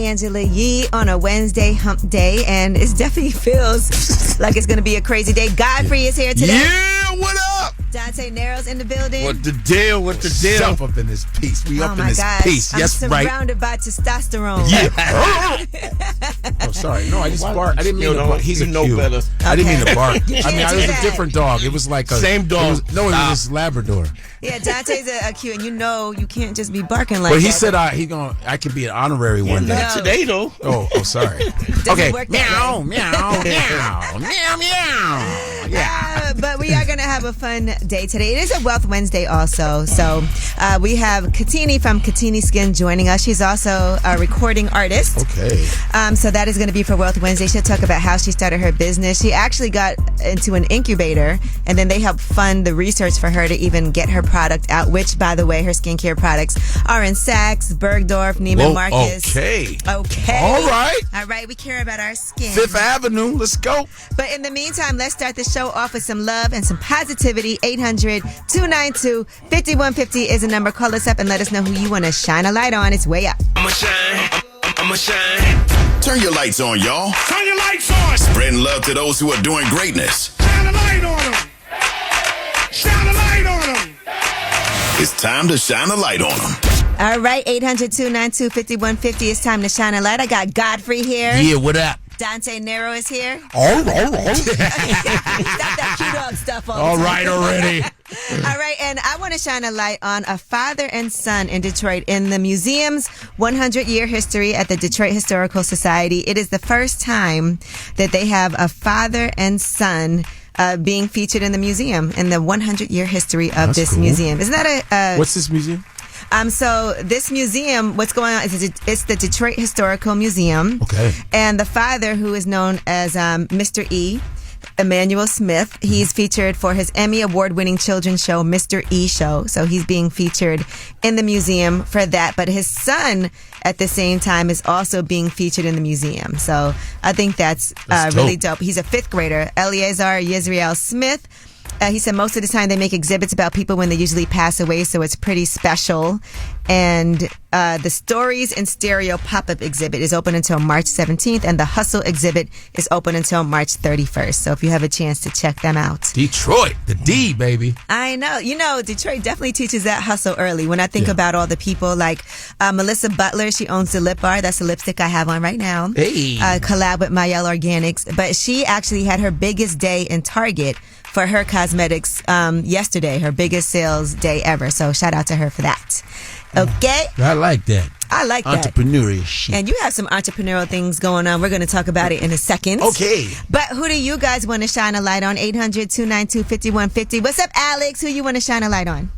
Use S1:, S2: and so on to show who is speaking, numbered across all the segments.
S1: Angela Yee on a Wednesday hump day, and it definitely feels like it's going to be a crazy day. Godfrey is here today.
S2: Yeah, what up?
S1: Dante Nero's in the building.
S2: What the deal? What the deal?
S3: Jump up in this piece. We up in this
S1: gosh.
S3: piece. Yes,
S1: I'm
S3: right.
S1: surrounded by testosterone.
S3: Yeah. Oh, sorry. No, I just barked. I didn't mean to bark. He's a cute.
S2: better.
S3: I didn't mean to bark.
S1: You
S3: I mean,
S1: can't
S3: it
S1: do
S3: was
S1: that.
S3: a different dog. It was like a
S2: Same dog.
S3: It was this Labrador.
S1: Yeah, Dante's a cute, and you know you can't just be barking like
S3: But
S1: that.
S3: he said I could be an honorary one day.
S2: Not today, though.
S3: Oh, sorry.
S1: Doesn't
S3: Okay.
S1: work that
S3: Meow,
S1: way.
S3: meow, meow, meow, meow. Yeah.
S1: But we are going to have a fun day today. It is a Wealth Wednesday also. So we have Katini from Katini Skin joining us. She's also a recording artist.
S3: Okay.
S1: So that is going to be for Wealth Wednesday. She'll talk about how she started her business. She actually got into an incubator, and then they helped fund the research for her to even get her product out, which, by the way, her skincare products are in Saks, Bergdorf, Neiman Marcus.
S3: Okay.
S1: Okay.
S3: All right.
S1: All right. We care about our skin.
S3: Fifth Avenue. Let's go.
S1: But in the meantime, let's start the show off with some love and some positivity. 800-292-5150 is the number. Call us up and let us know who you want to shine a light on. It's way up.
S4: I'ma shine. I'ma shine.
S5: Turn your lights on, y'all.
S4: Turn your lights on.
S5: Spreading love to those who are doing greatness.
S4: Shine a light on them. Shine a light on them.
S5: It's time to shine a light on them.
S1: All right, 800-292-5150. It's time to shine a light. I got Godfrey here.
S3: Yeah, what up?
S1: Dante Nero is here.
S3: All right.
S1: Stop that Q-Dog stuff all the
S3: All
S1: time.
S3: right already.
S1: All right, and I want to shine a light on a father and son in Detroit in the museum's 100-year history at the Detroit Historical Society. It is the first time that they have a father and son being featured in the museum in the 100-year history of
S3: That's
S1: this
S3: cool.
S1: museum. Isn't that a...
S3: What's this museum?
S1: So this museum, what's going on is it's the Detroit Historical Museum.
S3: Okay.
S1: And the father, who is known as Mr. E., Emmanuel Smith, he's featured for his Emmy Award-winning children's show, Mr. E Show. So he's being featured in the museum for that. But his son, at the same time, is also being featured in the museum. So I think that's really dope. He's a fifth grader, Eleazar Yisrael Smith. He said most of the time they make exhibits about people when they usually pass away, so it's pretty special. And the Stories in Stereo pop-up exhibit is open until March 17th, and the Hustle exhibit is open until March 31st. So if you have a chance to check them out.
S3: Detroit, the D, baby.
S1: I know. You know, Detroit definitely teaches that hustle early. When I think about all the people like Melissa Butler, she owns the Lip Bar. That's the lipstick I have on right now.
S3: Hey.
S1: Collab with Mayel Organics. But she actually had her biggest day in Target for her cosmetics yesterday, her biggest sales day ever. So shout out to her for that. Okay?
S3: I like that.
S1: I like that.
S3: Entrepreneurial shit.
S1: And you have some entrepreneurial things going on. We're going to talk about it in a second.
S3: Okay.
S1: But who do you guys want to shine a light on? 800-292-5150. What's up, Alex? Who you want to shine a light on?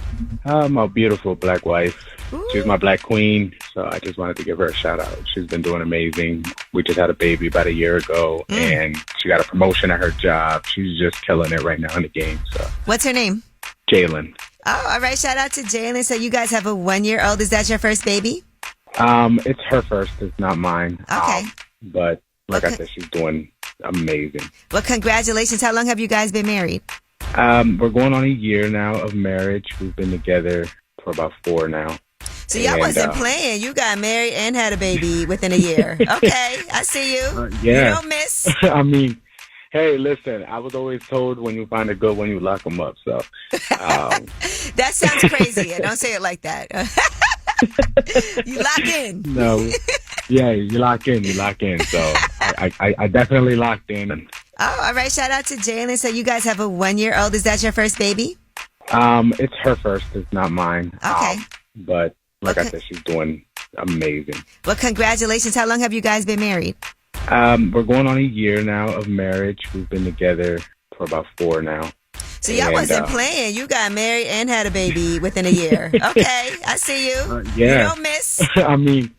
S6: My beautiful black wife.
S1: Ooh.
S6: She's my black queen, so I just wanted to give her a shout out. She's been doing amazing. We just had a baby about a year ago, and she got a promotion at her job. She's just killing it right now in the game. So,
S1: What's her name?
S6: Jalen.
S1: Oh, all right. Shout out to Jalen. So you guys have a 1-year-old. Is that your first baby?
S6: It's her first. It's not mine.
S1: Okay.
S6: But like I said, she's doing amazing.
S1: Well, congratulations. How long have you guys been married?
S6: We're going on a year now of marriage. We've been together for about 4 now.
S1: So y'all wasn't playing. You got married and had a baby within a year. Okay. I see you.
S6: Yeah.
S1: You don't miss.
S6: I mean, hey, listen, I was always told when you find a good one, you lock them up. So
S1: That sounds crazy. Don't say it like that. You lock in.
S6: No. Yeah, you lock in. So I definitely locked in.
S1: Oh, all right. Shout out to Jalen. So you guys have a 1-year-old. Is that your first baby?
S6: It's her first. It's not mine.
S1: Okay.
S6: But like I said, she's doing amazing.
S1: Well, congratulations. How long have you guys been married?
S6: We're going on a year now of marriage. We've been together for about 4 now.
S1: So y'all wasn't playing. You got married and had a baby within a year. Okay. I see you.
S6: Yeah.
S1: You don't miss.
S6: I mean,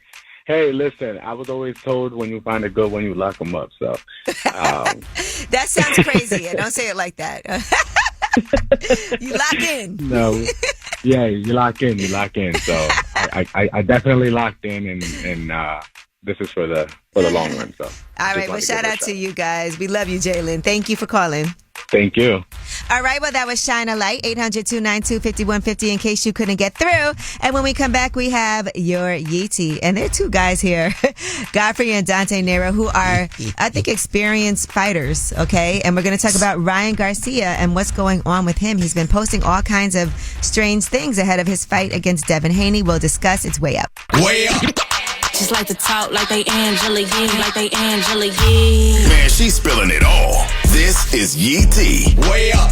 S6: hey, listen, I was always told when you find a good one, you lock them up. So
S1: That sounds crazy. Don't say it like that. You lock in.
S6: No. Yeah, you lock in. So I definitely locked in, and this is for the long run. So
S1: all right. Well, shout out to you guys. We love you, Jalen. Thank you for calling.
S6: Thank you.
S1: All right, well, that was Shine a Light, 800-292-5150 in case you couldn't get through. And when we come back, we have your Yeetie. And there are two guys here, Godfrey and Dante Nero, who are, I think, experienced fighters, okay? And we're going to talk about Ryan Garcia and what's going on with him. He's been posting all kinds of strange things ahead of his fight against Devin Haney. We'll discuss. It's Way Up.
S5: Way up.
S7: Just like to talk like they Angela Yee, like they Angela Yee.
S5: Man, she's spilling it all. This is Yee T. Way up.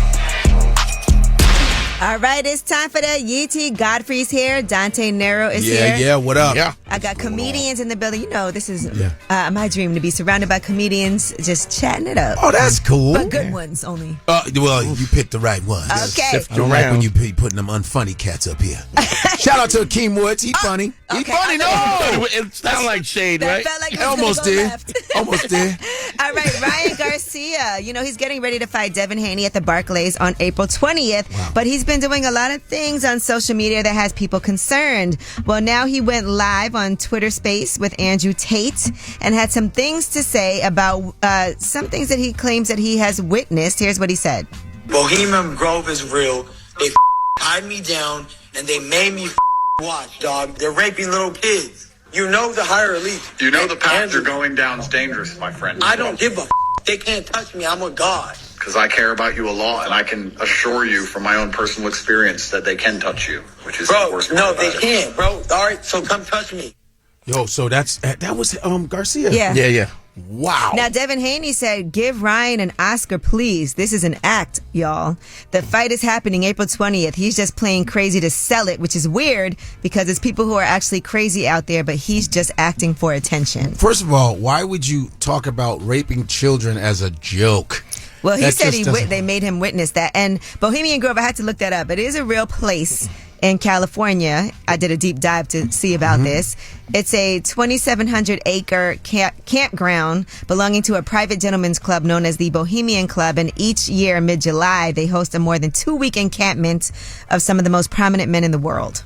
S1: All right, it's time for that Yeetie. Godfrey's here. Dante Nero is here.
S3: Yeah, what up?
S2: Yeah.
S1: I got comedians in the building. You know, this is my dream, to be surrounded by comedians just chatting it up.
S3: Oh, that's cool.
S1: But good ones only.
S3: Well, you picked the right ones.
S1: Okay.
S3: I don't like when you be putting them unfunny cats up here. Shout out to Akeem Woods. He funny. He
S1: okay.
S3: funny. No.
S2: It sounded like shade,
S1: That
S2: right?
S1: felt like it was
S3: Almost
S1: gonna go
S3: did.
S1: left.
S3: Almost did.
S1: All right, Ryan Garcia. You know, he's getting ready to fight Devin Haney at the Barclays on April 20th.
S3: Wow.
S1: But he's been doing a lot of things on social media that has people concerned. Well, now he went live on Twitter Space with Andrew Tate and had some things to say about some things that he claims that he has witnessed. Here's what he said.
S8: Bohemian Grove is real. They tied me down and they made me watch, dog. They're raping little kids. You know the higher elite.
S9: You know the path
S8: Andrew,
S9: you're going down is dangerous, my friend.
S8: I don't give a They can't touch me. I'm a god.
S9: Because I care about you a lot, and I can assure you from my own personal experience that they can touch you, which is the worst part
S8: no,
S9: about
S8: they
S9: it.
S8: can't, bro. All right, so come touch me.
S3: Yo, so that was Garcia.
S1: Yeah.
S2: Yeah.
S3: Wow.
S1: Now, Devin Haney said, give Ryan an Oscar, please. This is an act, y'all. The fight is happening April 20th. He's just playing crazy to sell it, which is weird because it's people who are actually crazy out there, but he's just acting for attention.
S3: First of all, why would you talk about raping children as a joke?
S1: Well, he
S3: That
S1: said
S3: just doesn't-
S1: they made him witness that. And Bohemian Grove, I had to look that up. It is a real place in California. I did a deep dive to see about this. It's a 2,700-acre campground belonging to a private gentleman's club known as the Bohemian Club. And each year, mid-July, they host a more than 2-week encampment of some of the most prominent men in the world.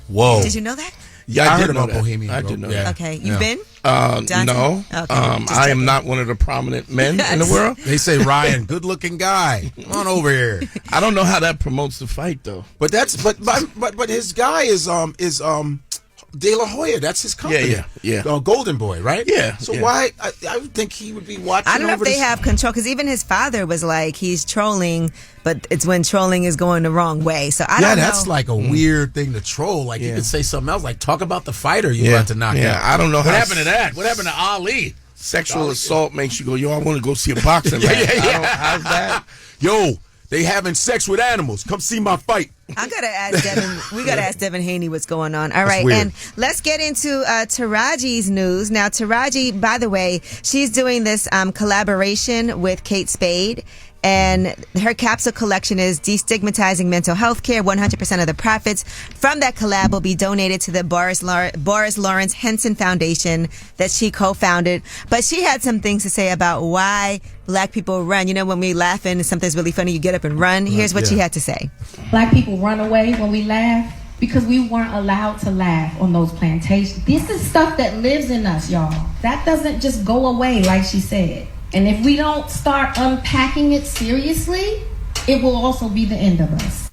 S3: Whoa.
S1: Did you know that?
S2: Yeah,
S3: I
S2: did
S3: heard
S2: know
S3: about
S2: that.
S3: Bohemian
S2: I
S3: Grove.
S2: did know
S3: Yeah.
S2: that.
S1: Okay. You've been?
S2: No.
S1: Johnson? Okay, just
S2: I
S1: checking.
S2: am not one of the prominent men in the world.
S3: They say, Ryan, good looking guy. Come on over here.
S2: I don't know how that promotes the fight, though.
S3: But but his guy is De La Hoya. That's his company.
S2: Yeah.
S3: Golden Boy, right?
S2: Yeah,
S3: So
S2: yeah.
S3: why? I would think he would be watching.
S1: I don't know if
S3: over
S1: they
S3: this-
S1: have control, because even his father was like, he's trolling, but it's when trolling is going the wrong way. So I
S3: Yeah,
S1: don't know.
S3: that's like a weird thing to troll. Like you
S2: Yeah.
S3: could say something else, like talk about the fighter you had to knock out.
S2: Yeah, I don't know
S3: What
S2: how
S3: happened to that? What happened to Ali?
S2: Sexual assault makes you go, yo, I want to go see a boxing match. How's that?
S3: Yo, they having sex with animals. Come see my fight.
S1: I gotta ask Devin. We gotta ask Devin Haney what's going on. All right,
S3: weird.
S1: and let's get into Taraji's news now. Taraji, by the way, she's doing this collaboration with Kate Spade. And her capsule collection is destigmatizing mental health care. 100% of the profits from that collab will be donated to the Boris Lawrence Henson Foundation that she co-founded. But she had some things to say about why black people run. You know, when we laugh and something's really funny, you get up and run. Here's what she had to say.
S10: Black people run away when we laugh because we weren't allowed to laugh on those plantations. This is stuff that lives in us, y'all. That doesn't just go away like she said. And if we don't start unpacking it seriously, it will also be the end of us.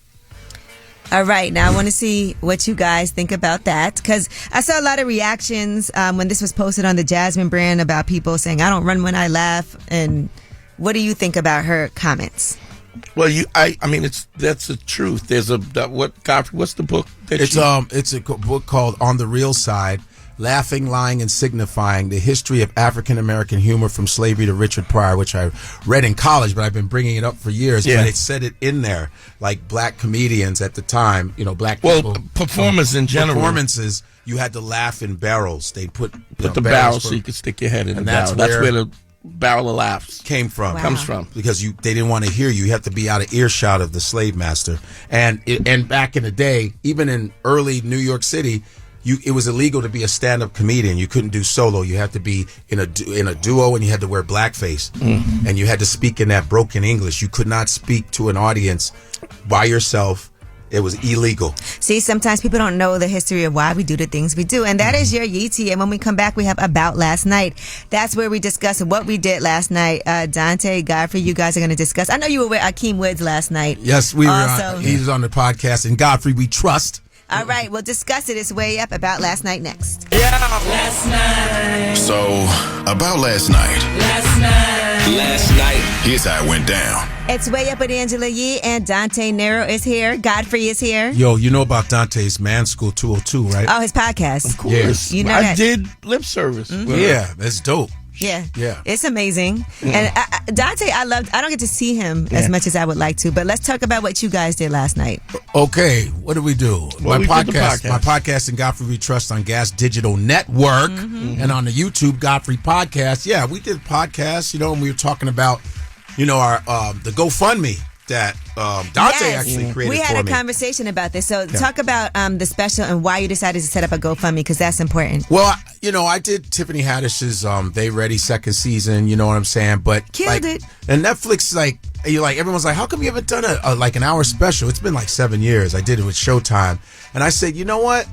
S1: All right. Now, I want to see what you guys think about that, because I saw a lot of reactions when this was posted on the Jasmine brand about people saying, I don't run when I laugh. And what do you think about her comments?
S2: Well, I mean, that's the truth. There's what's the book?
S3: It's a book called On the Real Side. Laughing, Lying, and Signifying, the History of African-American Humor from Slavery to Richard Pryor, which I read in college, but I've been bringing it up for years.
S2: Yeah.
S3: But it said it in there, like black comedians at the time, black people.
S2: Well, performers in general.
S3: Performances, you had to laugh in barrels. They'd put
S2: the barrel so you could stick your head in the barrel. That's where the barrel of laughs
S3: came from.
S1: Wow.
S2: Comes from.
S3: Because they didn't want to hear you. You have to be out of earshot of the slave master. And back in the day, even in early New York City, it was illegal to be a stand-up comedian. You couldn't do solo. You had to be in a duo, and you had to wear blackface, and you had to speak in that broken English. You could not speak to an audience by yourself it was illegal.
S1: See, sometimes people don't know the history of why we do the things we do. And that is your Yeetie. And when we come back, we have About Last Night. That's where we discuss what we did last night. Dante, Godfrey, you guys are going to discuss. I know you were with Akeem Woods last night.
S3: Yes, we were. He was on the podcast. And Godfrey, we trust.
S1: All right, we'll discuss it. It's Way Up. About Last Night next.
S4: Yeah. Last night.
S5: So, about last night.
S4: Last night.
S5: Here's how it went down.
S1: It's Way Up with Angela Yee, and Dante Nero is here. Godfrey is here.
S3: Yo, you know about Dante's Man School 202, right?
S1: Oh, his podcast.
S2: Of course.
S1: You know
S2: I
S1: that.
S2: did lip service.
S3: Yeah, that's dope.
S1: Yeah.
S3: Yeah.
S1: It's amazing. And Dante, I don't get to see him as much as I would like to, but let's talk about what you guys did last night.
S3: Okay, what did we do?
S2: Well,
S3: my
S2: we did the podcast.
S3: My podcast and Godfrey We Trust on Gas Digital Network and on the YouTube Godfrey Podcast. Yeah, we did podcasts, and we were talking about, our the GoFundMe that Dante actually created for me.
S1: We had a conversation about this. So talk about the special and why you decided to set up a GoFundMe, because that's important.
S3: Well, I did Tiffany Haddish's They Ready second season, you know what I'm saying? But
S1: Killed it.
S3: And Netflix, everyone's like, how come you haven't done an hour special? It's been like 7 years. I did it with Showtime. And I said, you know what?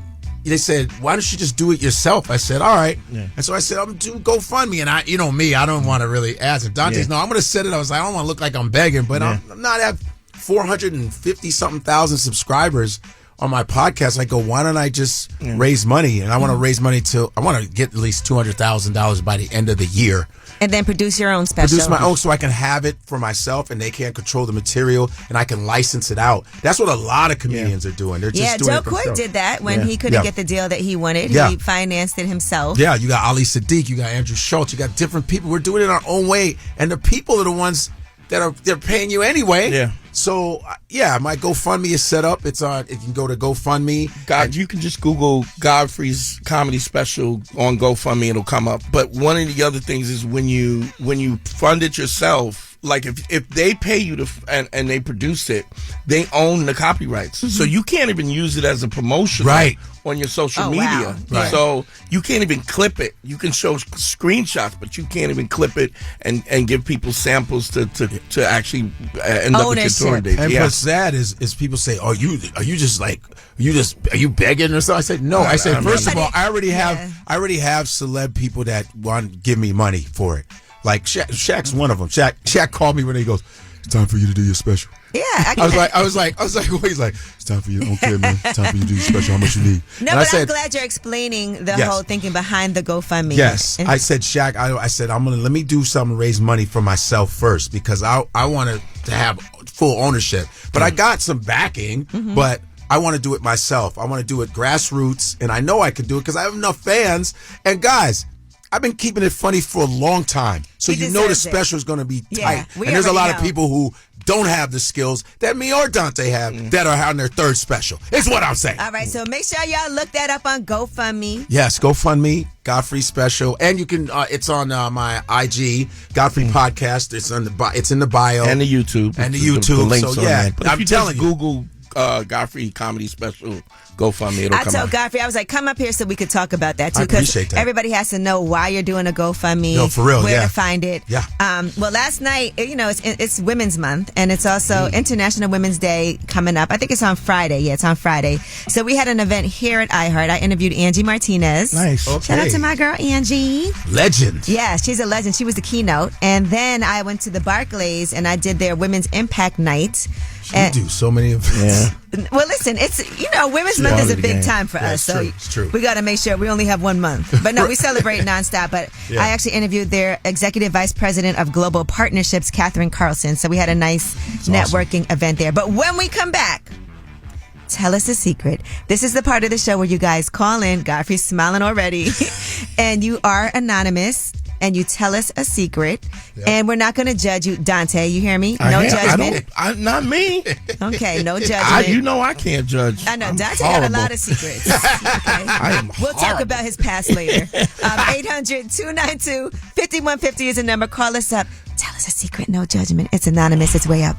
S3: They said, why don't you just do it yourself? I said, all right. Yeah. And so I said, I'm doing GoFundMe. And I don't want to really ask. And Dante's, no, I'm going to set it. I was like, I don't want to look like I'm begging, but I'm not at 450-something thousand subscribers on my podcast. I go, why don't I just raise money? And I want to raise money I want to get at least $200,000 by the end of the year.
S1: And then produce your own special.
S3: Produce my own so I can have it for myself and they can't control the material and I can license it out. That's what a lot of comedians are doing. They're just doing
S1: Joe Coy did that when he couldn't get the deal that he wanted.
S3: Yeah.
S1: He financed it himself.
S3: Yeah, you got Ali Sadiq, you got Andrew Schultz, you got different people. We're doing it our own way. And the people are the ones they're paying you anyway.
S2: Yeah.
S3: So, my GoFundMe is set up. It's on. You can go to GoFundMe.
S2: You can just Google Godfrey's comedy special on GoFundMe. It'll come up. But one of the other things is when you fund it yourself, like if they pay you and they produce it, they own the copyrights. So you can't even use it as a promotion on your social media.
S1: Wow.
S3: Right.
S2: So you can't even clip it. You can show screenshots, but you can't even clip it and give people samples to actually end up with your touring dates.
S3: And what's sad is people say, are you begging or something? I said, no. I said, first of all, I already have celeb people that want to give me money for it. Like Shaq's one of them. Shaq called me when he goes, it's time for you to do your special.
S1: Yeah,
S3: I was like, what? He's like, it's time for you. Okay, man. It's time for you to do your special. How much you need?
S1: No, but I'm glad you're explaining the whole thinking behind the GoFundMe.
S3: Yes, I said, Shaq. I said, let me do something, raise money for myself first because I wanted to have full ownership. But I got some backing, but I want to do it myself. I want to do it grassroots, and I know I can do it because I have enough fans. And guys, I've been keeping it funny for a long time. So the special is going to be tight. And there's a lot of people who don't have the skills that me or Dante have that are on their third special. It's what I'm saying.
S1: All right, so make sure y'all look that up on GoFundMe.
S3: Yes, GoFundMe, Godfrey Special. And you can, it's on my IG, Godfrey Podcast. It's in the bio.
S2: And the YouTube.
S3: The links
S2: on there. But
S3: I'm telling you.
S2: Google Godfrey Comedy Special GoFundMe, it'll come
S1: I told
S2: out.
S1: Godfrey, I was like, come up here so we could talk about that too.
S3: I appreciate that.
S1: Everybody has to know why you're doing a GoFundMe.
S3: No, for real,
S1: where to find it.
S3: Yeah.
S1: Well, last night, it's Women's Month, and it's also International Women's Day coming up. I think it's on Friday. Yeah, it's on Friday. So we had an event here at iHeart. I interviewed Angie Martinez.
S2: Nice.
S3: Okay.
S1: Shout out to my girl, Angie.
S3: Legend.
S1: Yeah, she's a legend. She was the keynote. And then I went to the Barclays, and I did their Women's Impact Night.
S3: You do so many events.
S1: Well, listen, it's Women's Month is a big time for us, so
S3: it's true.
S1: we got to make sure we only have 1 month. But no, we celebrate nonstop. But I actually interviewed their Executive Vice President of Global Partnerships, Catherine Carlson. So we had a nice networking event there. But when we come back, tell us a secret. This is the part of the show where you guys call in. Godfrey's smiling already, and you are anonymous. And you tell us a secret, and we're not going to judge you. Dante, you hear me? No judgment.
S2: Not me.
S1: Okay, no judgment.
S2: I can't judge.
S1: I know. Dante got a lot of secrets. Okay. We'll talk about his past later. 800-292-5150 is the number. Call us up. Tell us a secret. No judgment. It's anonymous. It's way up.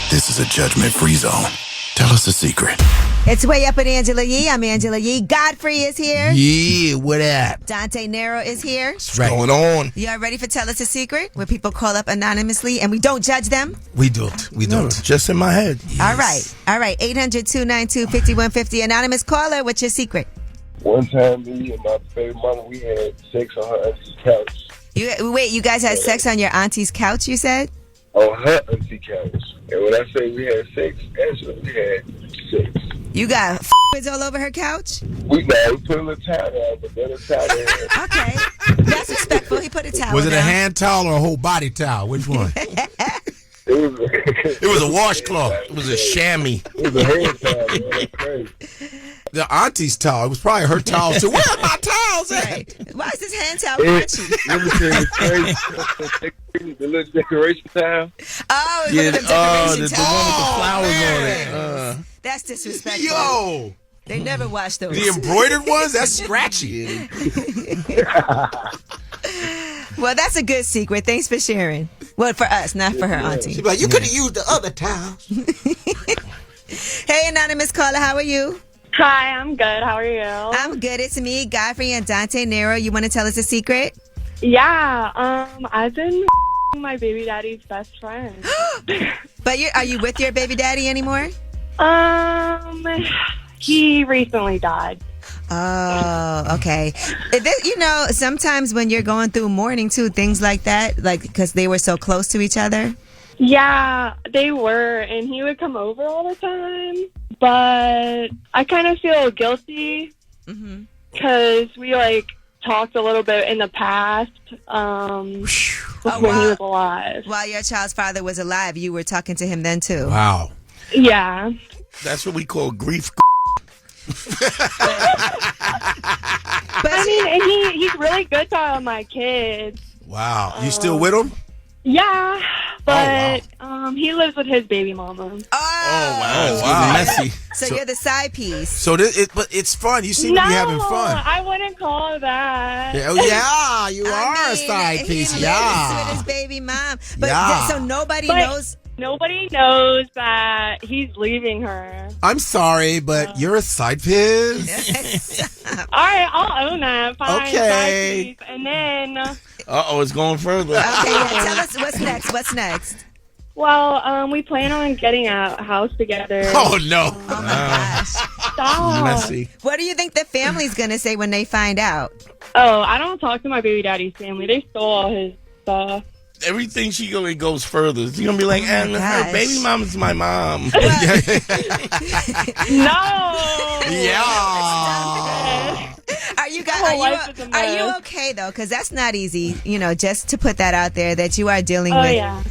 S5: This is a judgment-free zone. Tell us a secret.
S1: It's Way Up with Angela Yee. I'm Angela Yee. Godfrey is here.
S3: Yeah, what up?
S1: Dante Nero is here.
S2: What's going on?
S1: You all ready for Tell Us a Secret, where people call up anonymously and we don't judge them?
S3: We don't. We
S2: No,
S3: don't.
S2: just in my head.
S3: Yes.
S1: All right. 800-292-5150. Anonymous caller, what's your secret?
S11: One time, me and my baby mama, we had sex on her auntie's couch.
S1: You guys had sex on your auntie's couch, you said?
S11: On her auntie couch. And when I say we had sex, actually we had sex.
S1: You got all over her couch?
S11: We put a little towel down, but then a towel down.
S1: Okay. That's respectful. He put a towel
S3: Was it
S1: down.
S3: a hand towel or a whole body towel? Which one?
S11: It
S3: was a washcloth.
S2: It was a chamois.
S11: It was a hand towel, man. That's crazy.
S3: The auntie's towel. It was probably her towel too. Where are my towels at?
S1: Right. Why is this hand towel
S11: Let me
S1: crunchy?
S11: tell you the crazy. The little decoration towel.
S1: Oh,
S2: Yeah,
S1: the decoration
S2: the
S1: towel.
S2: one with the flowers
S3: man.
S2: on it.
S1: That's disrespectful.
S3: Yo,
S1: They never wash those.
S3: the embroidered ones? That's scratchy.
S1: Well, that's a good secret. Thanks for sharing. Well, for us, not for her auntie.
S3: She'd be like, you could have used the other towels.
S1: Hey, anonymous caller, how are you?
S12: Hi, I'm good. How are you?
S1: I'm good. It's me, Godfrey, and Dante Nero. You want to tell us a secret?
S12: Yeah, I've been my baby daddy's best friend.
S1: But are you with your baby daddy anymore?
S12: He recently died.
S1: Oh, okay. Sometimes when you're going through mourning too, things like that, like because they were so close to each other.
S12: Yeah, they were, and he would come over all the time. But I kind of feel guilty because we talked a little bit in the past when he was alive.
S1: While your child's father was alive, you were talking to him then too.
S3: Wow.
S12: Yeah.
S2: That's what we call grief.
S12: I mean, and he's really good to my kids.
S3: Wow. You still with him?
S12: Yeah, but he lives with his baby mama.
S1: Oh,
S3: wow.
S2: Messy.
S1: So you're the side piece.
S3: So but it's fun. You seem to be having fun.
S12: I wouldn't call it that.
S3: Yeah, you are a side piece.
S1: He
S3: Yeah.
S1: lives with his baby mom. But
S3: Yeah.
S1: so nobody knows.
S12: Nobody knows that he's leaving her.
S3: I'm sorry, but you're a side piece.
S12: All right, I'll own that. Fine.
S3: Okay.
S12: Bye, and then.
S2: It's going further.
S1: Okay, tell us what's next. What's next?
S12: Well, we plan on getting a house together.
S3: Oh no!
S1: Oh my gosh!
S12: Stop.
S2: Messy.
S1: What do you think the family's gonna say when they find out?
S12: Oh, I don't talk to my baby daddy's family. They stole all his stuff.
S2: Everything it goes further. She's gonna be like, and her baby mom's my mom.
S12: No.
S3: Yeah.
S1: Are you okay though? Because that's not easy. Just to put that out there that you are dealing with.
S12: Yeah.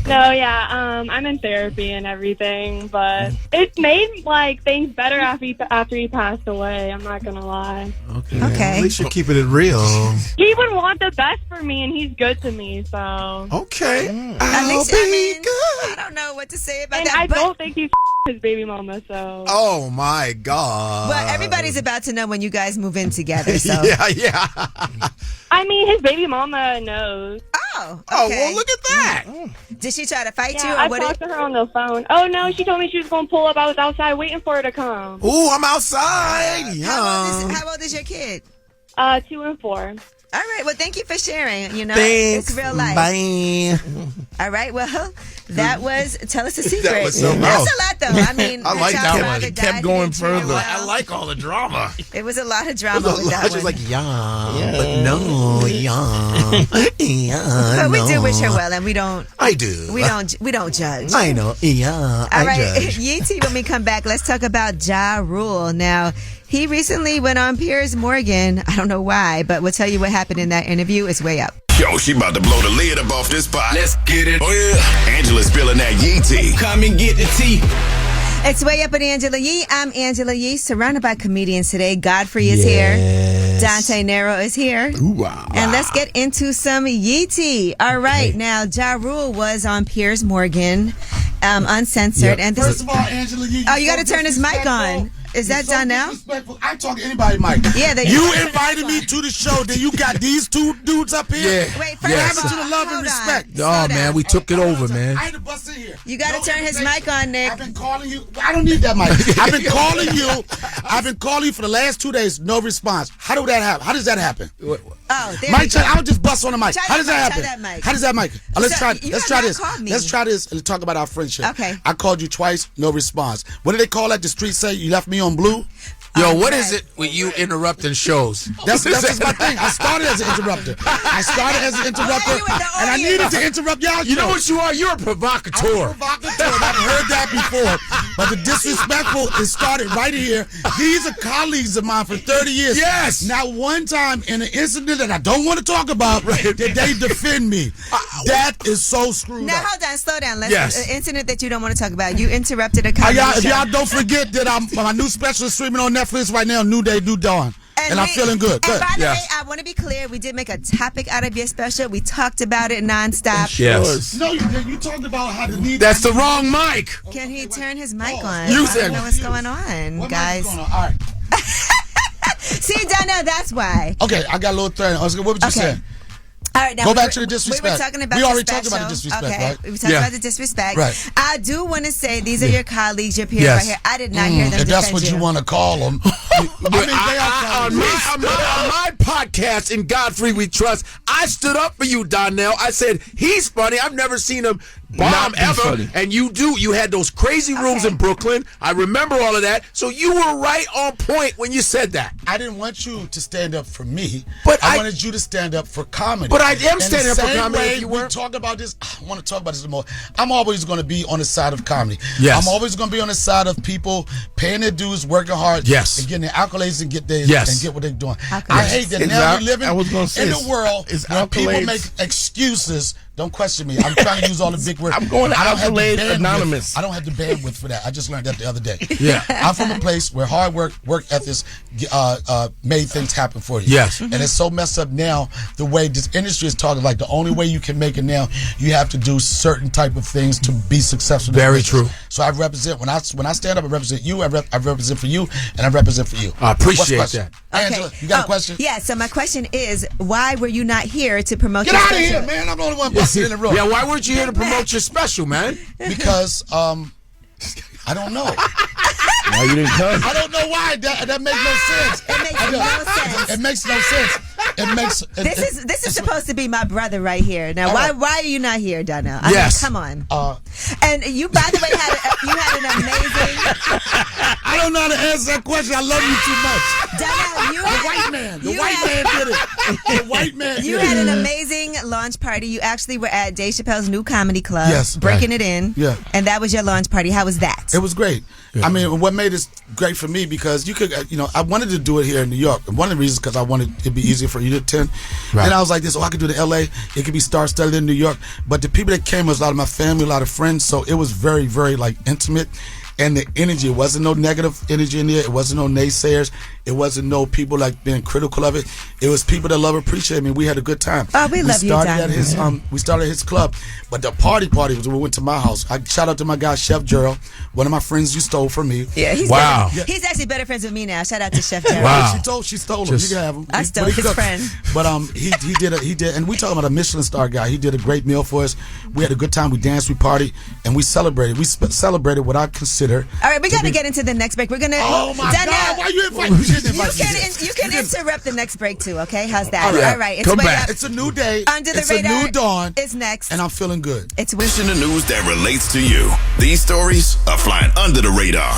S12: No, yeah. I'm in therapy and everything, but it made things better after he passed away. I'm not gonna lie.
S3: Okay. At least you're keeping it real.
S12: He would want the best for me, and he's good to me. So
S3: okay.
S1: At least I don't know what to say about that.
S12: I don't think he's his baby mama. So.
S3: Oh my God.
S1: Well, everybody's about to know when you guys move in together. So.
S3: Yeah.
S12: I mean, his baby mama knows.
S1: Oh, okay.
S3: Oh, well, look at that.
S1: Did she try to fight you? Or
S12: I talked to her on the phone. Oh, no, she told me she was going to pull up. I was outside waiting for her to come.
S3: Ooh, I'm outside.
S1: How old is your kid?
S12: 2 and 4.
S1: All right. Well, thank you for sharing.
S3: Thanks.
S1: It's real life.
S3: Bye.
S1: All right. Well, that was Tell Us a Secret.
S3: That was so
S1: That's a lot, though. I mean,
S3: I like that one.
S2: It kept going further.
S1: Well.
S3: I like all the drama.
S1: It was a lot of drama with that
S3: She's
S1: one.
S3: like, but no,
S1: But we do wish her well, and we don't.
S3: I do.
S1: We don't judge.
S3: I know.
S1: All right, Yeetie, when we come back, let's talk about Ja Rule. Now, he recently went on Piers Morgan. I don't know why, but we'll tell you what happened in that interview. It's way up.
S5: Yo, she about to blow the lid up off this pot. Let's get it. Oh, yeah. Angela's spilling that Yee tea. Come and get the tea.
S1: It's Way Up with Angela Yee. I'm Angela Yee, surrounded by comedians today. Godfrey is here. Dante Nero is here.
S2: Ooh-wah.
S1: And let's get into some Yeetie. All right. Now, Ja Rule was on Piers Morgan, uncensored. And this
S13: First of all, Angela Yee.
S1: you got to turn his mic on. Is that done now?
S13: I talk to anybody, Mike.
S1: Yeah,
S13: you invited me to the show. Then you got these two dudes up here.
S3: Yeah.
S1: Wait,
S13: What happened to the love and respect?
S3: Oh, man, we took it over, man.
S13: I had to bust in here.
S1: You got to turn his mic on, Nick.
S13: I've been calling you. I don't need that mic. I've been calling you. I've been calling you for the last 2 days. No response. How does that happen? How does that happen?
S1: Oh, there
S13: Mic
S1: we
S13: check.
S1: go.
S13: I'll just bust on the mic.
S1: Try
S13: How does
S1: that
S13: that
S1: mic,
S13: happen?
S1: try that mic.
S13: How does that mic? Let's try.
S1: You
S13: Let's
S1: have
S13: try
S1: not
S13: this.
S1: called me.
S13: Let's try this and talk about our friendship.
S1: Okay.
S13: I called you twice. No response. What do they call that? The streets say you left me on blue.
S3: Yo, what is it with you interrupting shows?
S13: That's just my thing. I started as an interrupter. and I needed to interrupt y'all.
S3: You know what you are? You're a provocateur.
S13: I'm a provocateur. I've heard that before. But the disrespectful is started right here. These are colleagues of mine for 30 years.
S3: Yes.
S13: Now, one time in an incident that I don't want to talk about, did they defend me? That is so screwed
S1: Now,
S13: up.
S1: hold on. Slow down.
S3: Yes.
S1: An incident that you don't want to talk about. You interrupted a comedy
S13: If
S1: show.
S13: y'all don't forget that my new special is streaming on Netflix right now, New Day, New Dawn. And I'm feeling good.
S1: And by the way, I want to be clear. We did make a topic out of your special. We talked about it nonstop.
S3: Yes.
S13: No, you talked about how to need.
S3: That's the wrong mic.
S1: Can he turn his mic on?
S3: You
S1: I
S3: said-
S1: don't know what's going on,
S13: What
S1: guys.
S13: mic is going on? All right.
S1: See, Donnell, that's why.
S13: Okay, I got a little thread. What would you say?
S1: All right, now
S13: Go back to the disrespect.
S1: We were talking about
S13: We already
S1: the
S13: talked about the
S1: special.
S13: disrespect,
S1: okay.
S13: right?
S1: We were talking about the disrespect.
S13: Right.
S1: I do want to say these are your colleagues, your peers
S3: Yes.
S1: right here. I did not hear them
S13: If
S1: defend
S13: that's what
S1: you.
S13: you want to call them.
S3: On my podcast in Godfrey We Trust, I stood up for you, Donnell. I said, he's funny. I've never seen him bomb
S2: Not be
S3: ever.
S2: funny.
S3: And you do. You had those crazy rooms in Brooklyn. I remember all of that. So you were right on point when you said that.
S13: I didn't want you to stand up for me,
S3: But
S13: I
S3: I-
S13: wanted you to stand up for comedy.
S3: But I am
S13: In
S3: standing
S13: the
S3: up for
S13: same
S3: comedy
S13: way
S3: if you
S13: we
S3: weren't.
S13: talk about this. I want to talk about this more. I'm always going to be on the side of comedy.
S3: Yes.
S13: I'm always going to be on the side of people paying their dues, working hard,
S3: Yes.
S13: and getting their accolades and get their
S3: Yes.
S13: and get what they're doing.
S1: Accolades.
S13: I hate that
S2: It's
S13: now
S2: out-
S13: we live
S2: I was gonna say
S13: in
S2: it's-
S13: a world
S2: it's
S13: where people
S2: accolades.
S13: make excuses. Don't question me. I'm trying to use all the big words.
S2: I'm going to
S13: I don't have the
S2: Accolade
S13: bandwidth.
S2: Anonymous.
S13: I don't have the bandwidth for that. I just learned that the other day.
S3: Yeah.
S13: I'm from a place where hard work ethics made things happen for you.
S3: Yes.
S13: And it's so messed up now the way this industry is talking. Like the only way you can make it now, you have to do certain type of things to be successful. in
S3: Very
S13: business.
S3: true.
S13: So I represent when I stand up, I represent you. I represent for you, and I represent for you.
S3: I appreciate
S13: What's the question?
S3: that.
S13: Angela, you got a question?
S1: Yeah, so my question is, why were you not here to promote
S13: Get
S1: your
S13: out of
S1: special?
S13: here, man! I'm the only one busting in the room.
S3: Yeah, why weren't you here to promote your special, man?
S13: Because I don't know.
S2: Why you didn't come?
S13: I don't know why. That makes no sense.
S1: It makes no sense.
S13: It makes no sense. It makes.
S1: This is supposed to be my brother right here. Now, why are you not here, Donnell? I
S3: Yes.
S1: mean, come on. And you, by the way, had an amazing.
S13: I don't know how to answer that question. I love you too much.
S1: Donnell,
S13: The white man did it. The white man.
S1: You
S13: did
S1: had
S13: it.
S1: an amazing launch party. You actually were at Dave Chappelle's new comedy club,
S13: Yes,
S1: breaking
S13: right.
S1: it in.
S13: Yeah.
S1: And that was your launch party. How was that?
S13: It was great. I mean, what made it great for me because you could, I wanted to do it here in New York. And one of the reasons because I wanted it to be easier for you to attend.
S3: Right.
S13: And I was like this, I could do it in LA. It could be star-studded in New York. But the people that came was a lot of my family, a lot of friends. So it was very, very like intimate. And the energy, it wasn't no negative energy in there. It wasn't no naysayers. It wasn't no people like being critical of it. It was people that love and appreciate me. We had a good time.
S1: Oh, we love you,
S13: started
S1: Don.
S13: at his we started at his club, but the party was when we went to my house. I shout out to my guy Chef Gerald, one of my friends you stole from me.
S1: Yeah, he's
S3: Wow.
S1: better. He's actually better friends with me now. Shout out to Chef Jerry.
S3: Wow.
S13: She stole him. You can have him.
S1: I stole
S13: But he
S1: his
S13: cooked.
S1: friend.
S13: But he did, and we talking about a Michelin star guy. He did a great meal for us. We had a good time. We danced, we partied, and we celebrated. We celebrated what I consider.
S1: All right, we got to get into the next break. We're gonna.
S13: Oh my
S1: Donnell,
S13: God! Why you invite me? You didn't invite me.
S1: You can interrupt the next break too. Okay, how's that?
S13: All
S1: All right. It's
S3: Come
S1: way
S3: back.
S1: up.
S13: It's a new day.
S1: Under the
S13: it's
S1: radar.
S13: a new dawn.
S1: It's next.
S13: And I'm feeling good.
S1: It's
S5: Listen to news that relates to you. These stories are flying under the radar.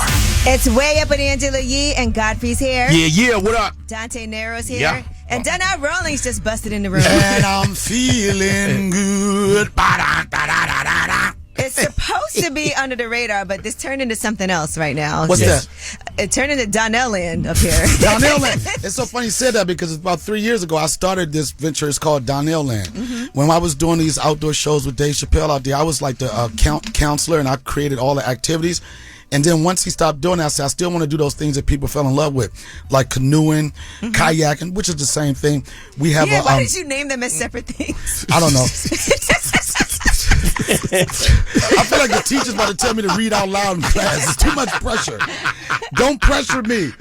S1: It's way up with Angela Yee and Godfrey's here.
S3: Yeah, what up?
S1: Dante Nero's here.
S3: Yeah.
S1: And Donnell Rawlings just busted in the room.
S13: And I'm feeling good. Ba-da-da-da-da-da.
S1: It's supposed to be under the radar, but this turned into something else right now.
S13: What's that?
S1: It turned into Donnell Land up here.
S13: Donnell Land. It's so funny you said that because it's about 3 years ago I started this venture. It's called Donnell Land. When I was doing these outdoor shows with Dave Chappelle out there, I was like the counselor and I created all the activities. And then once he stopped doing that, I said, I still want to do those things that people fell in love with, like canoeing, kayaking, which is the same thing. We have
S1: why did you name them as separate things?
S13: I don't know. I feel like the teacher's about to tell me to read out loud in class. It's too much pressure. Don't pressure me.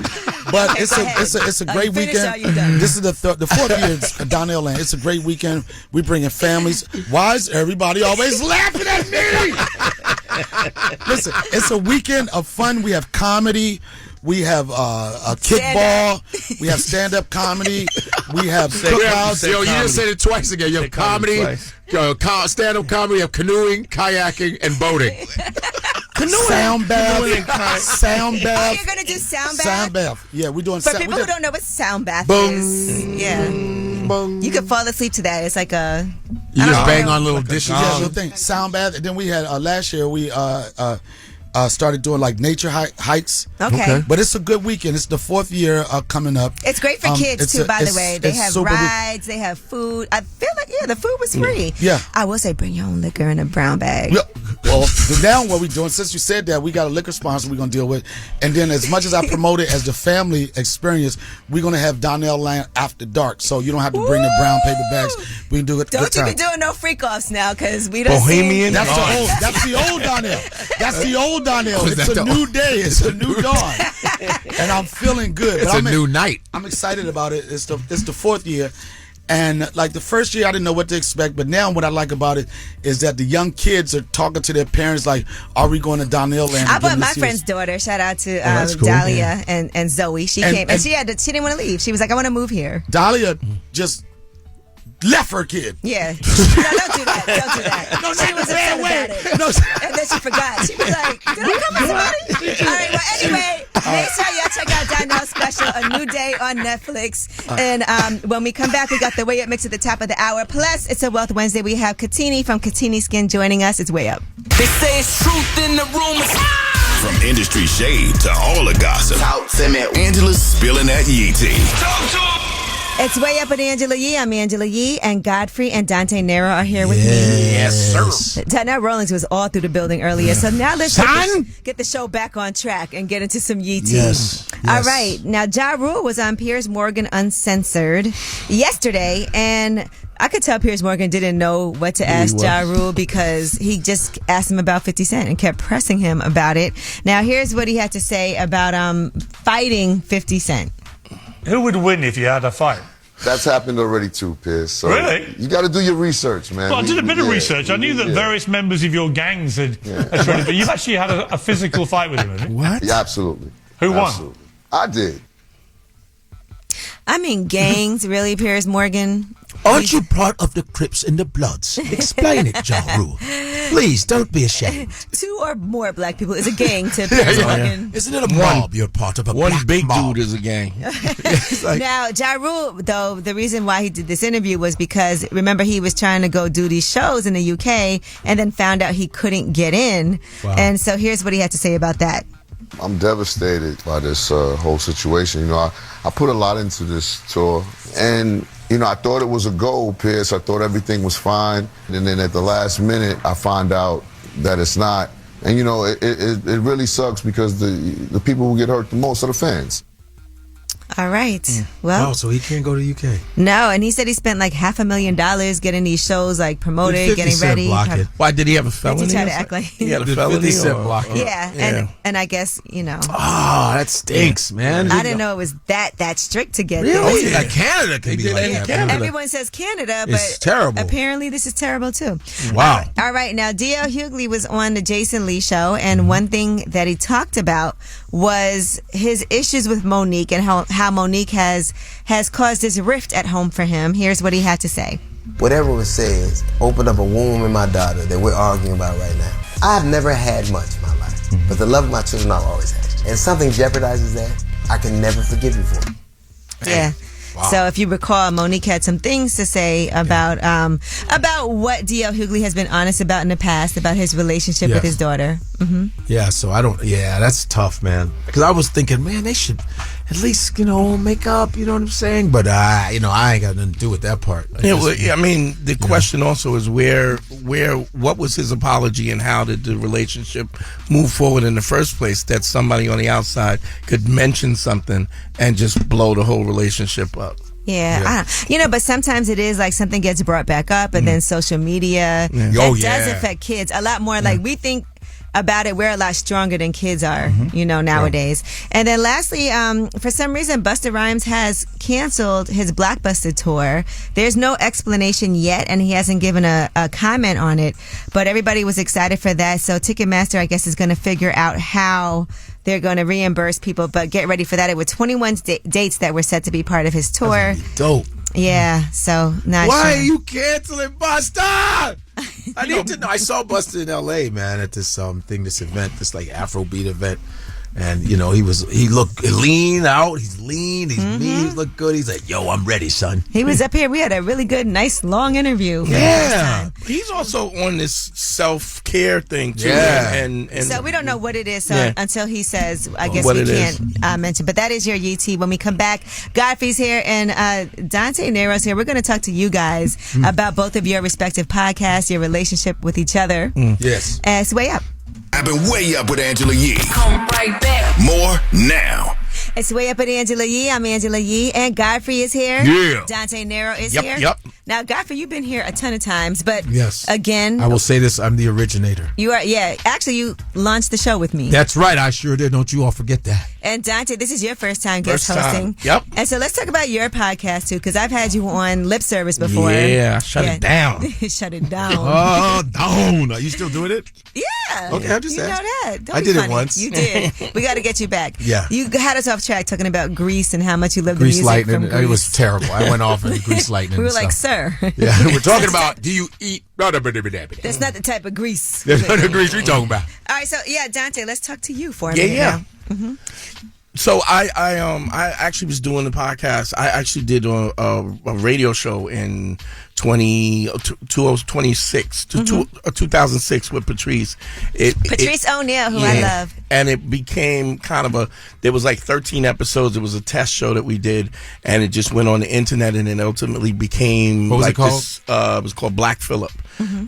S13: But
S1: Okay, go ahead.
S13: it's a great
S1: finish
S13: weekend.
S1: all you done.
S13: This is the fourth year at Donnell Land. It's a great weekend. We bring in families. Why is everybody always laughing at me? Listen, it's a weekend of fun. We have comedy. We have a kickball. We have stand-up comedy. We have cookouts.
S3: Yo, you just said it twice again. You have comedy, stand-up comedy, you have canoeing, kayaking, and boating.
S13: Sound bath. Sound
S1: Oh,
S13: bath.
S1: you're gonna do sound bath?
S13: Sound bath. Yeah, we're doing.
S1: For people who don't know what sound bath
S3: Boom.
S1: is, yeah, you could fall asleep to that. It's like a
S3: You just bang on little dishes.
S13: Yeah, little thing. Sound bath. And then we had last year we started doing like nature hikes.
S1: Okay.
S13: But it's a good weekend. It's the fourth year coming up.
S1: It's great for kids too, by the way. They
S13: it's
S1: have
S13: super
S1: rides, they have food. I feel like the food was free.
S13: Yeah.
S1: I will say bring your own liquor in a brown bag.
S13: Yeah. Well, now what we're doing, since you said that, we got a liquor sponsor we're going to deal with. And then as much as I promote it as the family experience, we're going to have Donnell Land after dark. So you don't have to bring the brown paper bags. We can do it.
S1: Don't you be doing no freak offs now, because we don't
S2: Bohemian.
S13: That's the old Donnell. That's the old Donnell. It's a new day. It's a new dawn. And I'm feeling good.
S3: It's a new night.
S13: I'm excited about it. It's the fourth year. And like the first year, I didn't know what to expect. But now what I like about it is that the young kids are talking to their parents like, are we going to Donnell Land?
S1: I
S13: again
S1: brought my
S13: this year?
S1: friend's daughter. Shout out to
S3: that's cool.
S1: Dahlia and Zoe. She came and she didn't want to leave. She was like, I want to move here.
S13: Dahlia just left her kid.
S1: Yeah. No, don't do that. Don't do that.
S13: No,
S1: she was upset about it.
S13: No,
S1: And then she forgot. She was like, did I come with somebody? All right, well, anyway, make sure y'all check out Donnell's special, A New Day on Netflix. And when we come back, we got the Way Up mix at the top of the hour. Plus, it's a Wealth Wednesday. We have Katini from Katini Skin joining us. It's Way Up.
S5: They say it's truth in the rumors. From industry shade to all the gossip. Angela's spilling that yee tea.
S4: Talk to him.
S1: It's Way Up with Angela Yee. I'm Angela Yee, and Godfrey and Dante Nero are here with me.
S3: Yes, sir.
S1: Donnell Rawlings was all through the building earlier, so now let's get the show back on track and get into some Yee tea.
S3: Yes.
S1: All right. Now, Ja Rule was on Piers Morgan Uncensored yesterday, and I could tell Piers Morgan didn't know what to ask Ja Rule because he just asked him about 50 Cent and kept pressing him about it. Now, here's what he had to say about fighting 50 Cent.
S14: Who would win if you had a fight?
S11: That's happened already too, Piers. So
S14: Really?
S11: You got to do your research, man.
S14: Well, I did a bit of research. I knew that various members of your gangs had traded, but you've actually had a physical fight with him, haven't you?
S2: What?
S11: Yeah, absolutely.
S14: Who won?
S11: Absolutely. I did.
S1: I mean, gangs, really, Piers Morgan?
S3: Aren't you part of the Crips and the Bloods? Explain it, Ja Rule. Please, don't be ashamed.
S1: 2 or more black people is a gang to Piers Morgan.
S3: Isn't it a mob you're part of?
S2: One
S3: black
S2: big
S3: mob?
S2: dude is a gang.
S1: Now, Ja Rule, though, the reason why he did this interview was because, remember, he was trying to go do these shows in the UK and then found out he couldn't get in.
S3: Wow.
S1: And so here's what he had to say about that.
S11: I'm devastated by this whole situation. You know, I put a lot into this tour, and you know, I thought it was a goal, Pierce. I thought everything was fine, and then at the last minute, I find out that it's not. And you know, it really sucks because the people who get hurt the most are the fans.
S1: All right. Well,
S3: Oh, so he can't go to UK.
S1: no, and he said he spent like $500,000 getting these shows like promoted,
S3: Did 50
S1: getting
S3: Cent
S1: ready.
S3: block it?
S2: Why did he have a felony?
S1: Did he try to
S2: or
S1: act like
S2: something? He had a
S3: Did
S2: felony.
S3: 50 Cent
S2: or-
S3: block it?
S1: Yeah, and I guess, you know,
S3: Oh, that stinks, man.
S1: I didn't know it was that strict to get
S3: Really?
S1: this.
S3: Like Canada can
S2: They
S3: be
S2: did
S3: like
S2: that in
S3: that.
S2: Canada.
S1: Everyone says Canada, but
S3: It's terrible.
S1: apparently this is terrible too.
S3: Wow.
S1: All right, now D.L. Hughley was on the Jason Lee show, and one thing that he talked about was his issues with Monique and how Monique has caused this rift at home for him. Here's what he had to say.
S15: Whatever was said opened up a wound in my daughter that we're arguing about right now. I've never had much in my life, but the love of my children I've always had. And something jeopardizes that, I can never forgive you for it.
S1: Yeah.
S3: Wow.
S1: So if you recall, Monique had some things to say about what D.L. Hughley has been honest about in the past, about his relationship with
S3: Yes.
S1: his daughter. Mm-hmm.
S3: Yeah, so that's tough, man. Because I was thinking, man, they should at least, make up, you know what I'm saying? But, I ain't got nothing to do with that part.
S2: I mean, the question also is what was his apology and how did the relationship move forward in the first place that somebody on the outside could mention something and just blow the whole relationship up?
S1: Yeah. But sometimes it is like something gets brought back up and then social media, that does affect kids a lot more. Like we think about it. We're a lot stronger than kids are, nowadays. And then lastly, for some reason, Busta Rhymes has canceled his Blockbuster tour. There's no explanation yet, and he hasn't given a comment on it. But everybody was excited for that. So Ticketmaster, I guess, is going to figure out how they're going to reimburse people. But get ready for that. It were 21 dates that were set to be part of his tour.
S3: Dope.
S1: Yeah, so not
S3: Why
S1: sure.
S3: are you canceling Busta? I need to know. I saw Busta in L.A., man, at this this event, this like Afrobeat event. And, he looked lean out. He's lean. He's mean. He looked good. He's like, yo, I'm ready, son.
S1: He was up here. We had a really good, nice, long interview.
S2: Yeah. He's also on this self-care thing, too.
S3: Yeah.
S2: And
S1: so we don't know what it is
S2: Yeah.
S1: until he says, I guess
S2: What
S1: we
S2: it
S1: can't mention. But that is your UT. When we come back, Godfrey's here and Dante Nero's here. We're going to talk to you guys about both of your respective podcasts, your relationship with each other.
S3: Yes.
S1: It's way up.
S5: I've been way up with Angela Yee.
S7: Come right back.
S5: More now.
S1: It's way up with Angela Yee. I'm Angela Yee, and Godfrey is here.
S3: Yeah.
S1: Dante Nero is
S3: Yep,
S1: here.
S3: yep.
S1: Now, Godfrey, you've been here a ton of times, but
S3: Yes.
S1: again,
S3: I will say this. I'm the originator.
S1: you are. Yeah, actually, you launched the show with me.
S3: That's right. I sure did. Don't you all forget that.
S1: And Dante, this is your first time guest
S2: First time.
S1: hosting.
S2: Yep.
S1: And so let's talk about your podcast too, because I've had you on Lip Service before.
S2: Yeah, shut it down.
S1: Shut it down.
S3: Oh, down. Are you still doing it?
S1: Yeah.
S3: Okay, I'm just
S1: you know
S3: asking.
S1: that. Don't
S3: I
S1: be
S3: did it
S1: funny.
S3: once.
S1: You did. We got to get you back.
S3: Yeah.
S1: You had us off track talking about Grease and how much you love
S3: Grease
S1: the music
S3: lightning.
S1: from Grease.
S3: It was terrible. I went off in Grease lightning.
S1: We were
S3: and
S1: like,
S3: stuff.
S1: sir.
S3: Yeah, we're talking about, do you eat?
S1: That's not the type of grease.
S3: That's not the grease we're talking about.
S1: All right, so yeah, Dante, let's talk to you for a minute.
S2: Yeah.
S1: Now. Mm-hmm.
S2: So I actually was doing the podcast. I actually did a radio show in 2006 with Patrice.
S1: Patrice O'Neal, who I love.
S2: And it became kind of there was like 13 episodes. It was a test show that we did, and it just went on the internet, and it ultimately became
S3: What was
S2: like
S3: it called?
S2: this. It was called Black Phillip.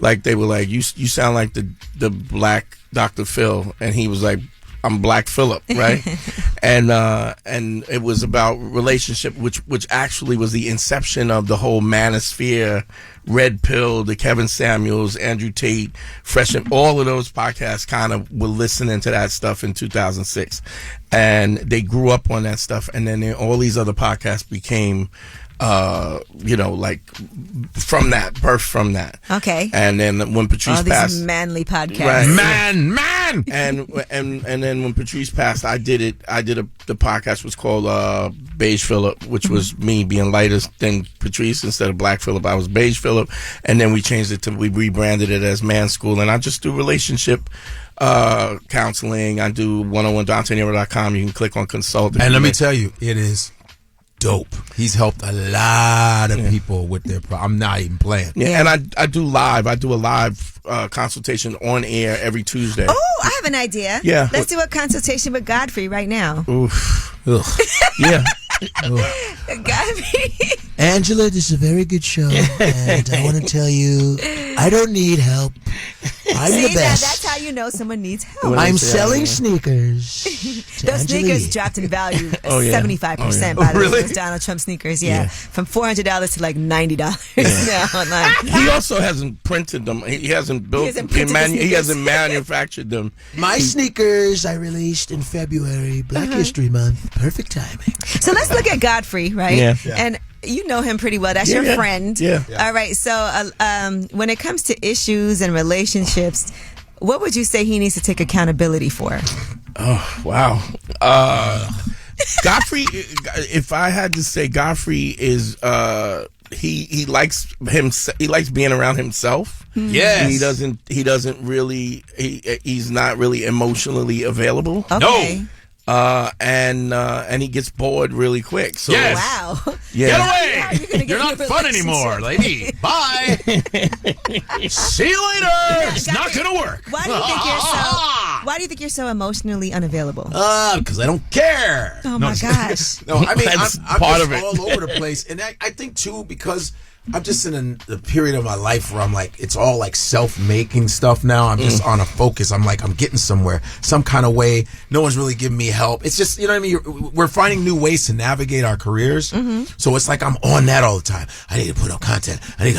S2: Like they were like, you sound like the Black Dr. Phil, and he was like, I'm Black Phillip, right? and it was about relationship, which actually was the inception of the whole manosphere, Red Pill, the Kevin Samuels, Andrew Tate, Fresh, and all of those podcasts kind of were listening to that stuff in 2006, and they grew up on that stuff, and then all these other podcasts became like birth from that.
S1: Okay.
S2: And then when Patrice
S1: all these
S2: passed,
S1: manly podcasts.
S2: Right.
S3: Man.
S2: and then when Patrice passed, the podcast was called Beige Phillip, which was me being lighter than Patrice. Instead of Black Phillip, I was Beige Phillip, and then we rebranded it as Man School, and I just do relationship counseling. I do 101DanteNero.com. You can click on consult.
S3: And let me tell you, it is dope. He's helped a lot of people with their I'm not even playing.
S2: Yeah, and I do live. I do a live consultation on air every Tuesday.
S1: Oh, I have an idea.
S2: Yeah.
S1: Let's do a consultation with Godfrey right now.
S2: Oof. Ugh. Yeah.
S1: Godfrey.
S16: Angela, this is a very good show, and I want to tell you, I don't need help. I'm
S1: See,
S16: the best.
S1: that's how you know someone needs help.
S16: I'm selling sneakers.
S1: Those sneakers dropped in value 75%, by the way. Those Donald Trump sneakers, from $400 to like $90 now. Like,
S2: he also hasn't printed them. He hasn't built. He hasn't manufactured them.
S16: My sneakers I released in February, Black History Month. Perfect timing.
S1: so let's look at Godfrey, right?
S2: Yeah.
S1: And you know him pretty well. That's your friend.
S2: Yeah.
S1: All right. So when it comes to issues and relationships, what would you say he needs to take accountability for?
S2: Oh, wow. Godfrey, if I had to say, Godfrey is he likes being around himself.
S3: Yes.
S2: He doesn't really he's not really emotionally available.
S1: Okay.
S3: No.
S2: And he gets bored really quick. So
S3: Yes.
S1: Wow.
S2: Yeah.
S3: Get away! You're
S1: in
S3: not
S1: a
S3: fun
S1: relationship.
S3: anymore, lady. Bye. See you later. It's not gonna work.
S1: Why do you think you're so emotionally unavailable?
S3: Because I don't care.
S1: Oh my gosh.
S3: No, I mean,
S2: That's
S3: I'm
S2: part
S3: just
S2: of it.
S3: all over the place, and I think too because I'm just in a period of my life where I'm like, it's all like self-making stuff now. I'm just on a focus. I'm like, I'm getting somewhere, some kind of way. No one's really giving me help. It's just, you know what I mean? We're finding new ways to navigate our careers. So it's like I'm on that all the time. I need to put up content. I need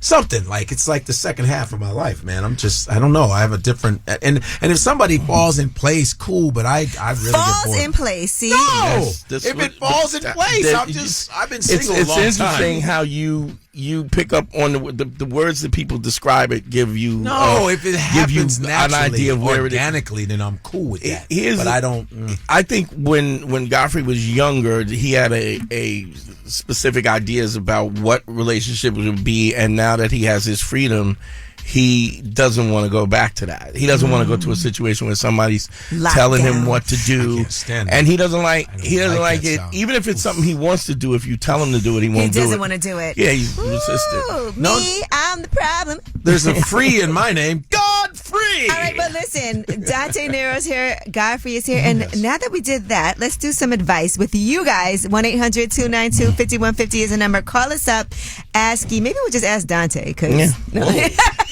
S3: something. Like, it's like the second half of my life, man. I don't know. I have a different, and if somebody falls in place, cool, but I really
S1: falls
S3: get bored.
S1: in place. See,
S3: no, if it falls in place, I've been single a long time.
S2: It's interesting how you pick up on the words that people describe it, give you
S3: if it happens naturally,
S2: an idea of where
S3: organically, then I'm cool with that. But I don't.
S2: I think when Godfrey was younger, he had a specific ideas about what relationships would be, and now that he has his freedom, he doesn't want to go back to that. He doesn't want to go to a situation where somebody's telling him what to do, and he doesn't like it. Even if it's something he wants to do, if you tell him to do it, he won't do it.
S1: He doesn't want to do it.
S2: Yeah, he's resistant.
S1: Me, I'm the problem.
S3: There's a free in my name. Godfrey!
S1: All right, but listen, Dante Nero's here, Godfrey is here, and now that we did that, let's do some advice with you guys. 1-800-292-5150 is the number. Call us up, ask you. Maybe we'll just ask Dante, because...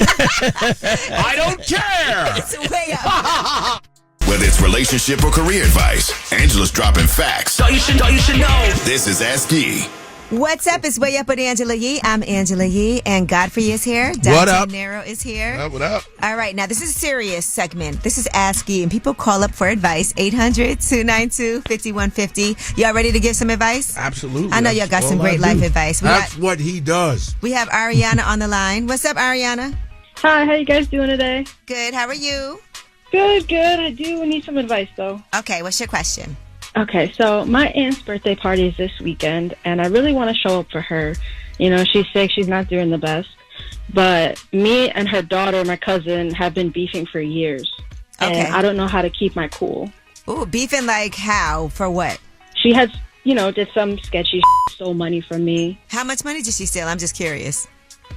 S3: I don't care.
S1: It's way up.
S5: Whether it's relationship or career advice, Angela's dropping facts.
S8: All you should know.
S5: This is Ask Yee.
S1: What's up? It's Way Up with Angela Yee. I'm Angela Yee, and Godfrey is here.
S2: What up?
S1: Dante Nero is here.
S2: What up?
S1: All right, now this is a serious segment. This is Ask Yee, and people call up for advice. 800-292-5150. Y'all ready to give some advice?
S2: Absolutely.
S1: I know y'all got some great life advice.
S3: That's what he does.
S1: We have Ariana on the line. What's up, Ariana?
S12: Hi, how you guys doing today?
S1: Good. How are you?
S12: Good. I do need some advice, though.
S1: Okay, what's your question?
S12: Okay, so my aunt's birthday party is this weekend, and I really want to show up for her. You know, she's sick, she's not doing the best. But me and her daughter, my cousin, have been beefing for years.
S1: Okay.
S12: And I don't know how to keep my cool.
S1: Ooh, beefing like how? For what?
S12: She has, did some sketchy stole money from me.
S1: How much money did she steal? I'm just curious.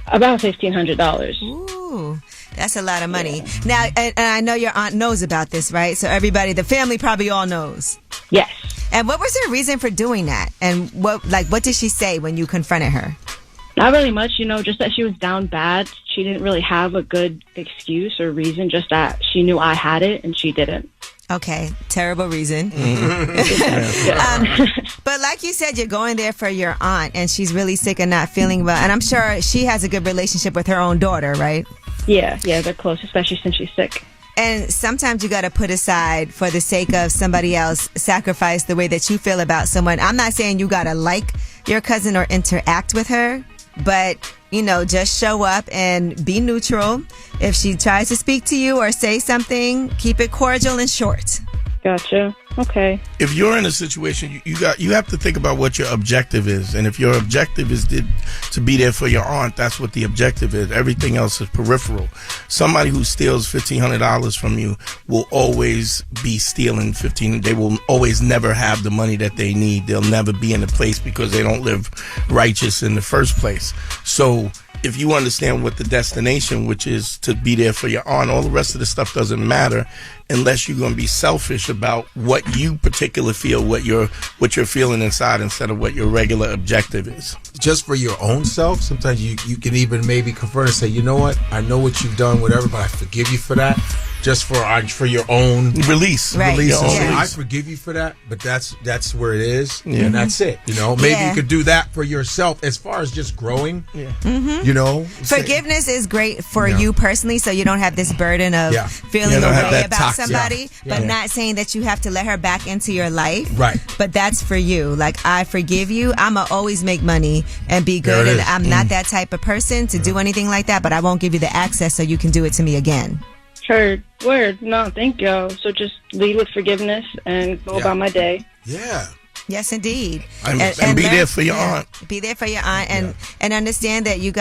S12: About $1,500.
S1: Ooh, that's a lot of money. Now, and I know your aunt knows about this, right? So everybody, the family probably all knows.
S12: Yes.
S1: And what was her reason for doing that? And what did she say when you confronted her?
S12: Not really much, just that she was down bad. She didn't really have a good excuse or reason, just that she knew I had it and she didn't.
S1: Okay, terrible reason. But like you said, you're going there for your aunt, and she's really sick and not feeling well. And I'm sure she has a good relationship with her own daughter, right?
S12: Yeah, they're close, especially since she's sick.
S1: And sometimes you got to put aside, for the sake of somebody else, sacrifice the way that you feel about someone. I'm not saying you got to like your cousin or interact with her, but, just show up and be neutral. If she tries to speak to you or say something, keep it cordial and short.
S12: Gotcha. Okay.
S2: If you're in a situation, you have to think about what your objective is. And if your objective is to be there for your aunt, that's what the objective is. Everything else is peripheral. Somebody who steals $1,500 from you will always be stealing $1,500. They will always never have the money that they need. They'll never be in a place because they don't live righteous in the first place. So if you understand what the destination, which is to be there for your aunt, all the rest of the stuff doesn't matter unless you're going to be selfish about what you particularly feel, what you're feeling inside, instead of what your regular objective is.
S3: Just for your own self, sometimes you can even maybe confront and say, you know what, I know what you've done, whatever, but I forgive you for that. Just for your own
S2: release.
S1: Right.
S3: Release.
S1: Yeah.
S3: I forgive you for that, but that's where it is, and that's it. Maybe you could do that for yourself as far as just growing.
S2: Yeah.
S1: Forgiveness is great for you personally, so you don't have this burden of feeling a way about somebody, but not saying that you have to let her back into your life.
S3: Right.
S1: But that's for you. Like, I forgive you. I'ma always make money and be good, and I'm not that type of person to do anything like that, but I won't give you the access so you can do it to me again.
S12: Heard. Word. No, thank you. So just lead with forgiveness and go about my day.
S3: Yeah.
S1: Yes, indeed.
S2: And be there for your aunt.
S1: Be there for your aunt, and understand that you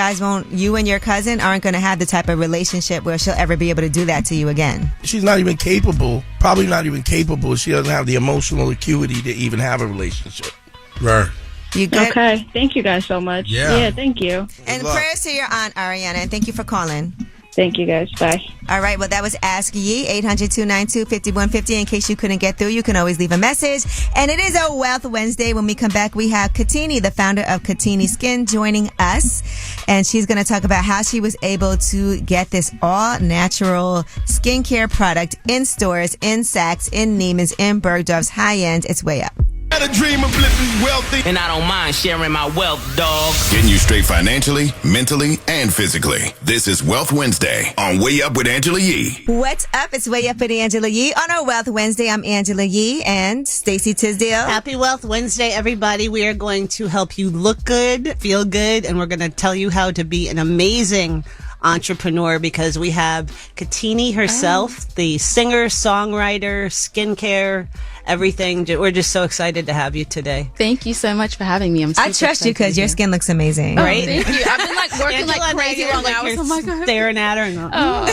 S1: and your cousin aren't going to have the type of relationship where she'll ever be able to do that to you again.
S2: She's not even capable. Probably not even capable. She doesn't have the emotional acuity to even have a relationship.
S3: Right.
S1: You good?
S12: Okay. Thank you guys so much.
S3: Yeah.
S12: Thank you.
S1: And prayers to your aunt, Ariana, and thank you for calling.
S12: Thank you, guys. Bye.
S1: All right. Well, that was Ask Ye, 800-292-5150. In case you couldn't get through, you can always leave a message. And it is a Wealth Wednesday. When we come back, we have Katini, the founder of Katini Skin, joining us. And she's going to talk about how she was able to get this all-natural skincare product in stores, in Saks, in Neiman's, in Bergdorf's, high-end. It's way up.
S5: Had a dream of living wealthy. And I don't mind sharing my wealth, dog. Getting you straight financially, mentally, and physically. This is Wealth Wednesday on Way Up with Angela Yee.
S1: What's up? It's Way Up with Angela Yee. On our Wealth Wednesday, I'm Angela Yee and Stacey Tisdale.
S17: Happy Wealth Wednesday, everybody. We are going to help you look good, feel good, and we're going to tell you how to be an amazing entrepreneur because we have Katini herself, the singer, songwriter, skincare, everything. We're just so excited to have you today.
S18: Thank you so much for having me.
S1: I trust you because your skin looks amazing.
S17: Right?
S18: Thank you. I've been like working
S17: Angela
S18: like crazy long hours. Oh my God.
S17: Staring at her. And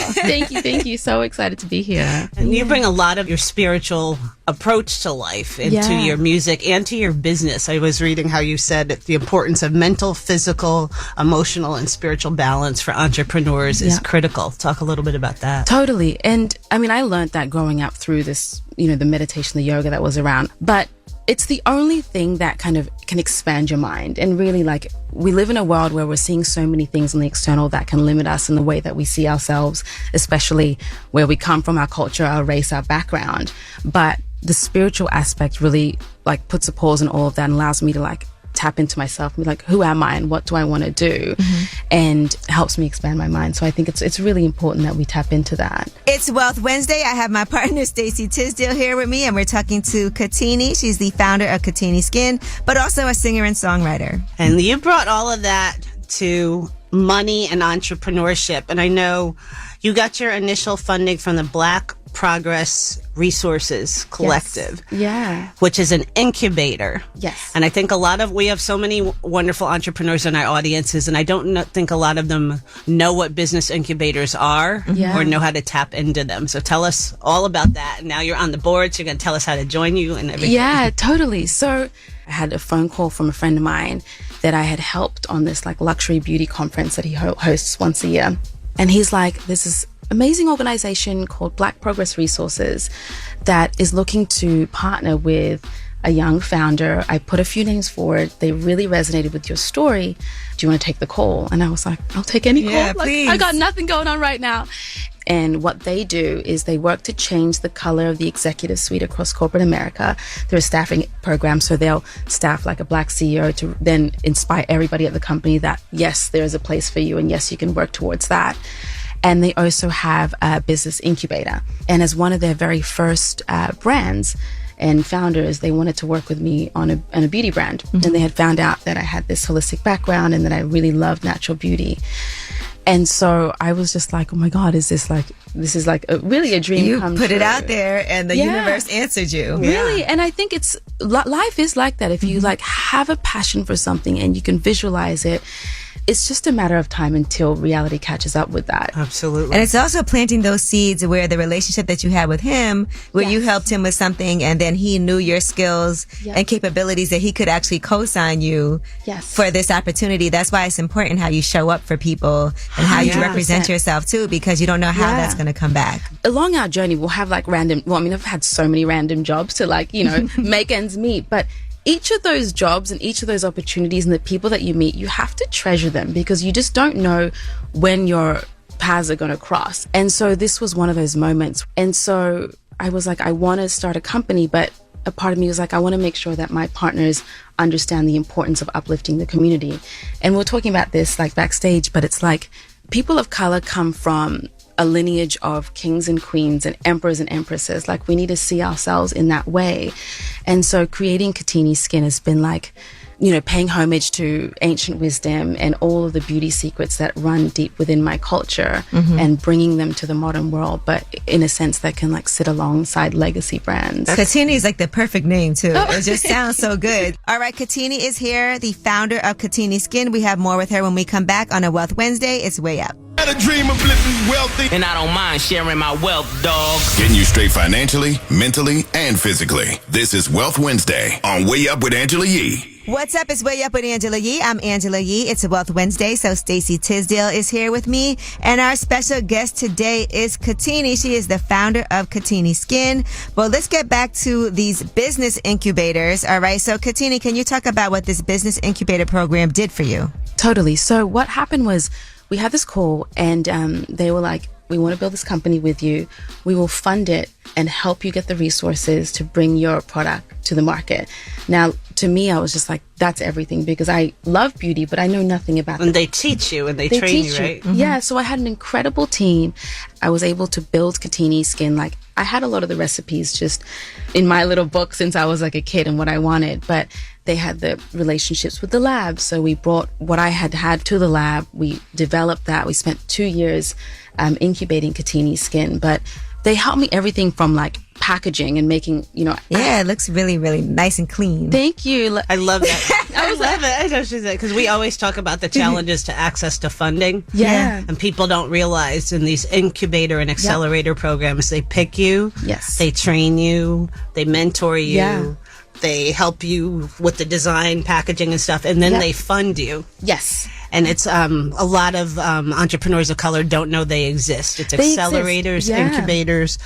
S18: Thank you. So excited to be here.
S17: And you bring a lot of your spiritual approach to life into your music and to your business. I was reading how you said the importance of mental, physical, emotional, and spiritual balance for entrepreneurs is critical. Talk a little bit about that.
S18: Totally. And I mean, I learned that growing up through this, the meditation, the yoga that was around. But it's the only thing that kind of can expand your mind. And really, like, we live in a world where we're seeing so many things in the external that can limit us in the way that we see ourselves, especially where we come from, our culture, our race, our background. But the spiritual aspect really like puts a pause on all of that and allows me to like tap into myself and be like, who am I and what do I want to do? And helps me expand my mind. So I think it's really important that we tap into that.
S1: It's Wealth Wednesday. I have my partner Stacey Tisdale here with me, and we're talking to Katini. She's the founder of Katini Skin, but also a singer and songwriter.
S17: And you brought all of that to money and entrepreneurship. And I know you got your initial funding from the Black Progress Resources Collective, which is an incubator.
S18: Yes.
S17: And I think we have so many wonderful entrepreneurs in our audiences, and I don't think a lot of them know what business incubators are or know how to tap into them. So tell us all about that. And now you're on the board, so you're going to tell us how to join you and everything.
S18: Yeah, totally. So I had a phone call from a friend of mine that I had helped on this like luxury beauty conference that he hosts once a year. And he's like, this is amazing organization called Black Progress Resources that is looking to partner with a young founder. I put a few names forward. They really resonated with your story. Do you want to take the call? And I was like, I'll take any call. Like,
S1: please.
S18: I got nothing going on right now. And what they do is they work to change the color of the executive suite across corporate America. They're a staffing program, so they'll staff like a Black CEO to then inspire everybody at the company that, yes, there is a place for you and yes, you can work towards that. And they also have a business incubator. And as one of their very first brands and founders, they wanted to work with me on a beauty brand. And they had found out that I had this holistic background and that I really loved natural beauty. And so I was just like, oh my God, this is like really a dream come true.
S1: You put it out there and the universe answered you.
S18: Really. And I think life is like that. If you like have a passion for something and you can visualize it, it's just a matter of time until reality catches up with that.
S17: Absolutely.
S1: And it's also planting those seeds where the relationship that you had with him, where you helped him with something and then he knew your skills and capabilities that he could actually co-sign you for this opportunity. That's why it's important how you show up for people and how you represent yourself too, because you don't know how that's going to come back.
S18: Along our journey, we'll have like I've had so many random jobs to like, make ends meet, but each of those jobs and each of those opportunities and the people that you meet, you have to treasure them because you just don't know when your paths are going to cross. And so this was one of those moments. And so I was like, I want to start a company, but a part of me was like, I want to make sure that my partners understand the importance of uplifting the community. And we're talking about this like backstage, but it's like people of color come from a lineage of kings and queens and emperors and empresses. Like we need to see ourselves in that way. And so creating Katini Skin has been like, paying homage to ancient wisdom and all of the beauty secrets that run deep within my culture and bringing them to the modern world, but in a sense that can like sit alongside legacy brands.
S1: Katini is like the perfect name too. It just sounds so good. All right, Katini is here, the founder of Katini Skin. We have more with her when we come back on a Wealth Wednesday. It's Way Up.
S5: Had a dream of living wealthy. And I don't mind sharing my wealth, dog. Getting you straight financially, mentally, and physically. This is Wealth Wednesday on Way Up with Angela Yee.
S1: What's up? It's Way Up with Angela Yee. I'm Angela Yee. It's a Wealth Wednesday, so Stacey Tisdale is here with me. And our special guest today is Katini. She is the founder of Katini Skin. Well, let's get back to these business incubators. All right. So, Katini, can you talk about what this business incubator program did for you?
S18: Totally. So what happened was we had this call and they were like, we want to build this company with you. We will fund it and help you get the resources to bring your product to the market. Now, to me, I was just like, that's everything, because I love beauty, but I know nothing about it.
S17: And they teach you and they train you, right?
S18: Mm-hmm. Yeah, so I had an incredible team. I was able to build Katini Skin. Like, I had a lot of the recipes just in my little book since I was like a kid and what I wanted, but they had the relationships with the lab. So we brought what I had to the lab. We developed that. We spent 2 years incubating Katini Skin, but they helped me everything from like packaging and making,
S1: Yeah, it looks really, really nice and clean.
S18: Thank you.
S17: I love that. I love it. I know she's like, because we always talk about the challenges to access to funding.
S18: Yeah.
S17: And people don't realize in these incubator and accelerator programs, they pick you.
S18: Yes.
S17: They train you. They mentor you.
S18: Yeah.
S17: They help you with the design, packaging and stuff. And then they fund you.
S18: Yes.
S17: And it's a lot of entrepreneurs of color don't know they exist. It's accelerators, incubators,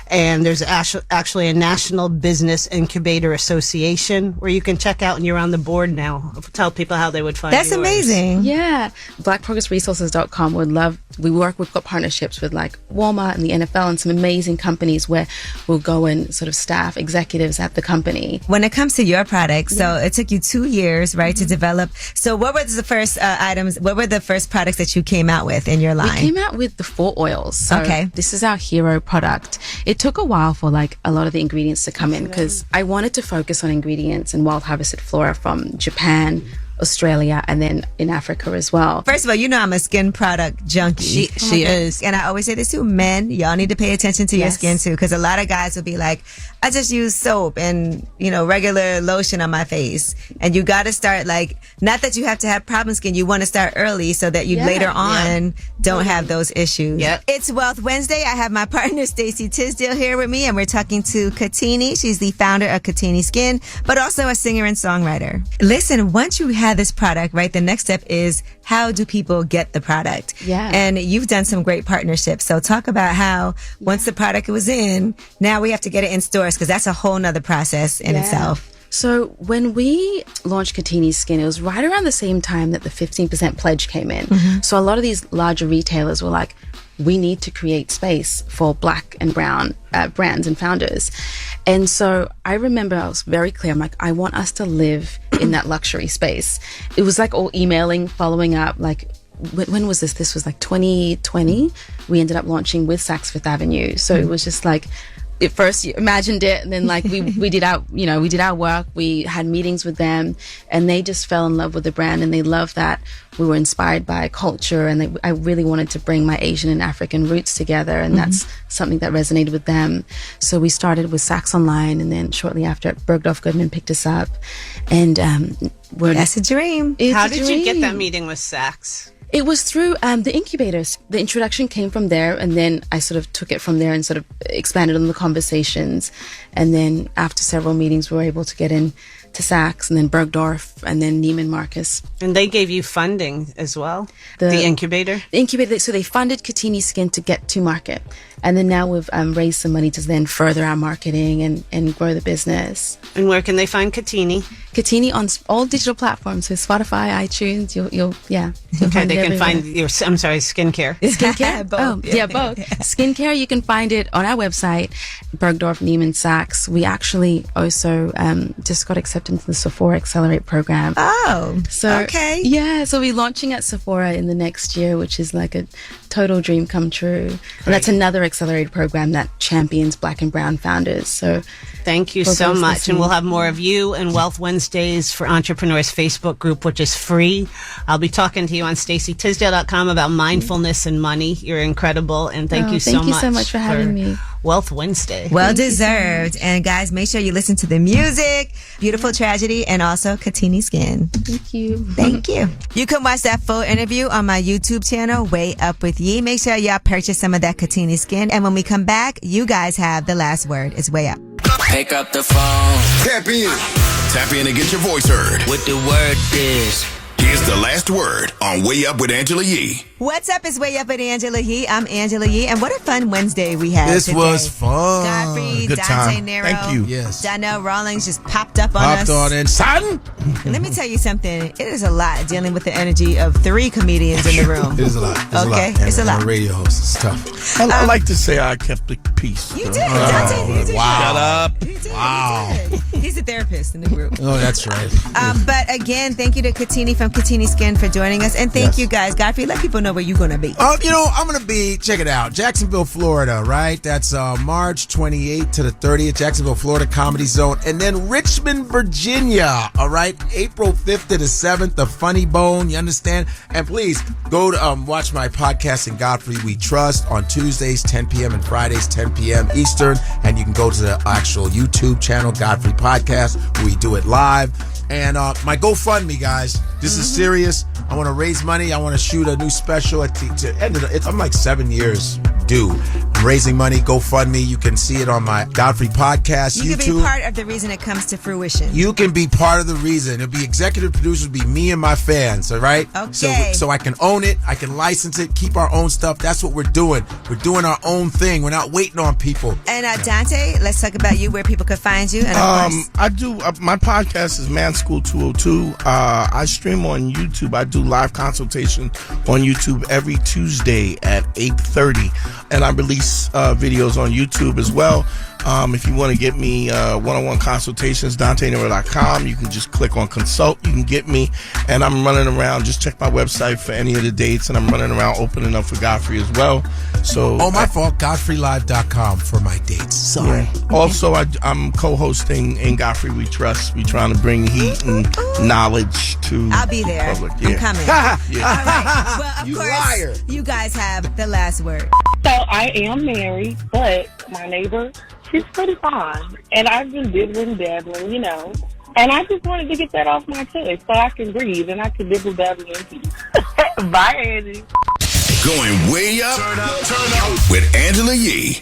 S17: and there's actually a National Business Incubator Association where you can check out, and you're on the board now. Tell people how they would find
S1: That's
S17: yours.
S1: amazing.
S18: Yeah. BlackProgressResources.com we've got partnerships with like Walmart and the NFL and some amazing companies where we'll go and sort of staff executives at the company.
S1: When it comes to your product, so it took you 2 years, right, to develop. So what were the first items? What were the first products that you came out with in your line?
S18: We came out with the 4 oils. So this is our hero product. It took a while for like a lot of the ingredients to come in because I wanted to focus on ingredients and wild harvested flora from Japan, Australia, and then in Africa as well.
S1: First of all, I'm a skin product junkie.
S17: She is.
S1: And I always say this to men, y'all need to pay attention to your skin too, because a lot of guys will be like, I just use soap and, regular lotion on my face. And you got to start like, not that you have to have problem skin, you want to start early so that you later on don't have those issues.
S17: Yep.
S1: It's Wealth Wednesday. I have my partner Stacey Tisdale here with me, and we're talking to Katini. She's the founder of Katini Skin, but also a singer and songwriter. Listen, once you have this product, right, the next step is how do people get the product?
S18: Yeah.
S1: And you've done some great partnerships. So talk about how once the product was in, now we have to get it in stores, because that's a whole nother process in itself.
S18: So when we launched Katini Skin, it was right around the same time that the 15% pledge came in. So a lot of these larger retailers were like, we need to create space for Black and brown brands and founders. And so I remember I was very clear. I'm like, I want us to live in that luxury space. It was like all emailing, following up. Like, when was this? This was like 2020. We ended up launching with Saks Fifth Avenue. So it was just like, at first you imagined it, and then like we did our work, we had meetings with them, and they just fell in love with the brand, and they loved that we were inspired by culture, and I really wanted to bring my Asian and African roots together, and that's something that resonated with them. So we started with Saks Online, and then shortly after Bergdorf Goodman picked us up, and
S1: that's a dream.
S17: How did you get that meeting with Saks?
S18: It was through the incubators. The introduction came from there, and then I sort of took it from there and sort of expanded on the conversations. And then after several meetings, we were able to get in to Saks, and then Bergdorf, and then Neiman Marcus.
S17: And they gave you funding as well? The incubator?
S18: The incubator. So they funded Katini Skin to get to market. And then now we've raised some money to then further our marketing and grow the business.
S17: And where can they find Katini?
S18: Katini on all digital platforms, so Spotify, iTunes. You'll
S17: okay, they can find your. I'm sorry, skincare.
S18: Skincare,
S1: both.
S18: Both. Skincare, you can find it on our website, Bergdorf, Neiman, Saks. We actually also just got accepted into the Sephora Accelerate program.
S1: Oh,
S18: so
S1: okay.
S18: Yeah, so we're launching at Sephora in the next year, which is like a total dream come true. Great. And that's another accelerated program that champions Black and brown founders. So
S17: thank you so much. And we'll have more of you and Wealth Wednesdays for Entrepreneurs Facebook group, which is free. I'll be talking to you on StaceyTisdale.com about mindfulness and money. You're incredible. And thank you so much
S18: for having me.
S17: Wealth Wednesday.
S1: Well deserved. And guys, make sure you listen to the music, Beautiful Tragedy, and also Katini Skin.
S18: Thank you.
S1: Thank you. You can watch that full interview on my YouTube channel, Way Up With Yee. Make sure y'all purchase some of that Katini Skin. And when we come back, you guys have the last word. It's Way Up.
S19: Pick up the phone.
S4: Tap in.
S5: Tap in and get your voice heard.
S19: What the word is.
S5: Here's the last word on Way Up with Angela Yee.
S1: What's up? It's Way Up with Angela Yee. I'm Angela Yee, and what a fun Wednesday we had
S3: This
S1: today.
S3: was fun.
S1: Godfrey,
S3: Good
S1: Dante
S3: time.
S1: Nero,
S3: Thank you. Yes.
S1: Donnell Rawlings just popped up on us.
S3: Popped on in. Son!
S1: Let me tell you something. It is a lot dealing with the energy of 3 comedians in the room.
S3: It is a lot.
S1: It's a lot.
S3: And a radio host. It's tough.
S2: I like to say I kept the peace.
S1: You did. Dante, you did.
S3: Wow.
S2: Shut up.
S1: You did.
S3: Wow.
S1: You did. He's a therapist in the group.
S3: Oh, that's right.
S1: But again, thank you to Katini from Katini Skin for joining us. And thank you guys. Godfrey, let people know where you're going to be.
S3: I'm going to be, check it out, Jacksonville, Florida, right? That's March 28th to the 30th, Jacksonville, Florida Comedy Zone. And then Richmond, Virginia, all right? April 5th to the 7th, The Funny Bone, you understand? And please go to watch my podcast in Godfrey We Trust on Tuesdays, 10 p.m. and Fridays, 10 p.m. Eastern. And you can go to the actual YouTube channel, Godfrey Podcast, where we do it live. And my GoFundMe, guys, this is serious. I want to raise money. I want to shoot a new special at the end of the, I'm like 7 years due. I'm raising money, GoFundMe. You can see it on my Godfrey Podcast,
S1: You
S3: YouTube.
S1: can be part of the reason it comes to fruition.
S3: You can be part of the reason. It'll be executive producers, be me and my fans, all right?
S1: Okay.
S3: So I can own it. I can license it, keep our own stuff. That's what we're doing. We're doing our own thing. We're not waiting on people.
S1: And Dante, let's talk about you, where people could find you. And of course,
S2: I do. My podcast is Man School 202. I stream on YouTube. I do live consultation on YouTube every Tuesday at 8:30, and I release videos on YouTube as well. If you want to get me one-on-one consultations, DanteNero.com. You can just click on consult. You can get me, and I'm running around. Just check my website for any of the dates, and I'm running around opening up for Godfrey as well. So,
S3: my fault. GodfreyLive.com for my dates. Sorry.
S2: Yeah. Also, I'm co-hosting in Godfrey We Trust. We're trying to bring heat and knowledge to
S1: I'll be there.
S2: the public.
S1: I'm coming. All
S2: Yeah.
S1: right. Well, of
S3: You
S1: course,
S3: liar.
S1: you guys have the last word.
S20: So I am married, but my neighbor, she's pretty fine. And I've been dibbling, dabbling, you know. And I just wanted to get that off my chest so I can breathe and I can dibble, dabble in peace. Bye, Angie.
S5: Going way up, with Angela Yee.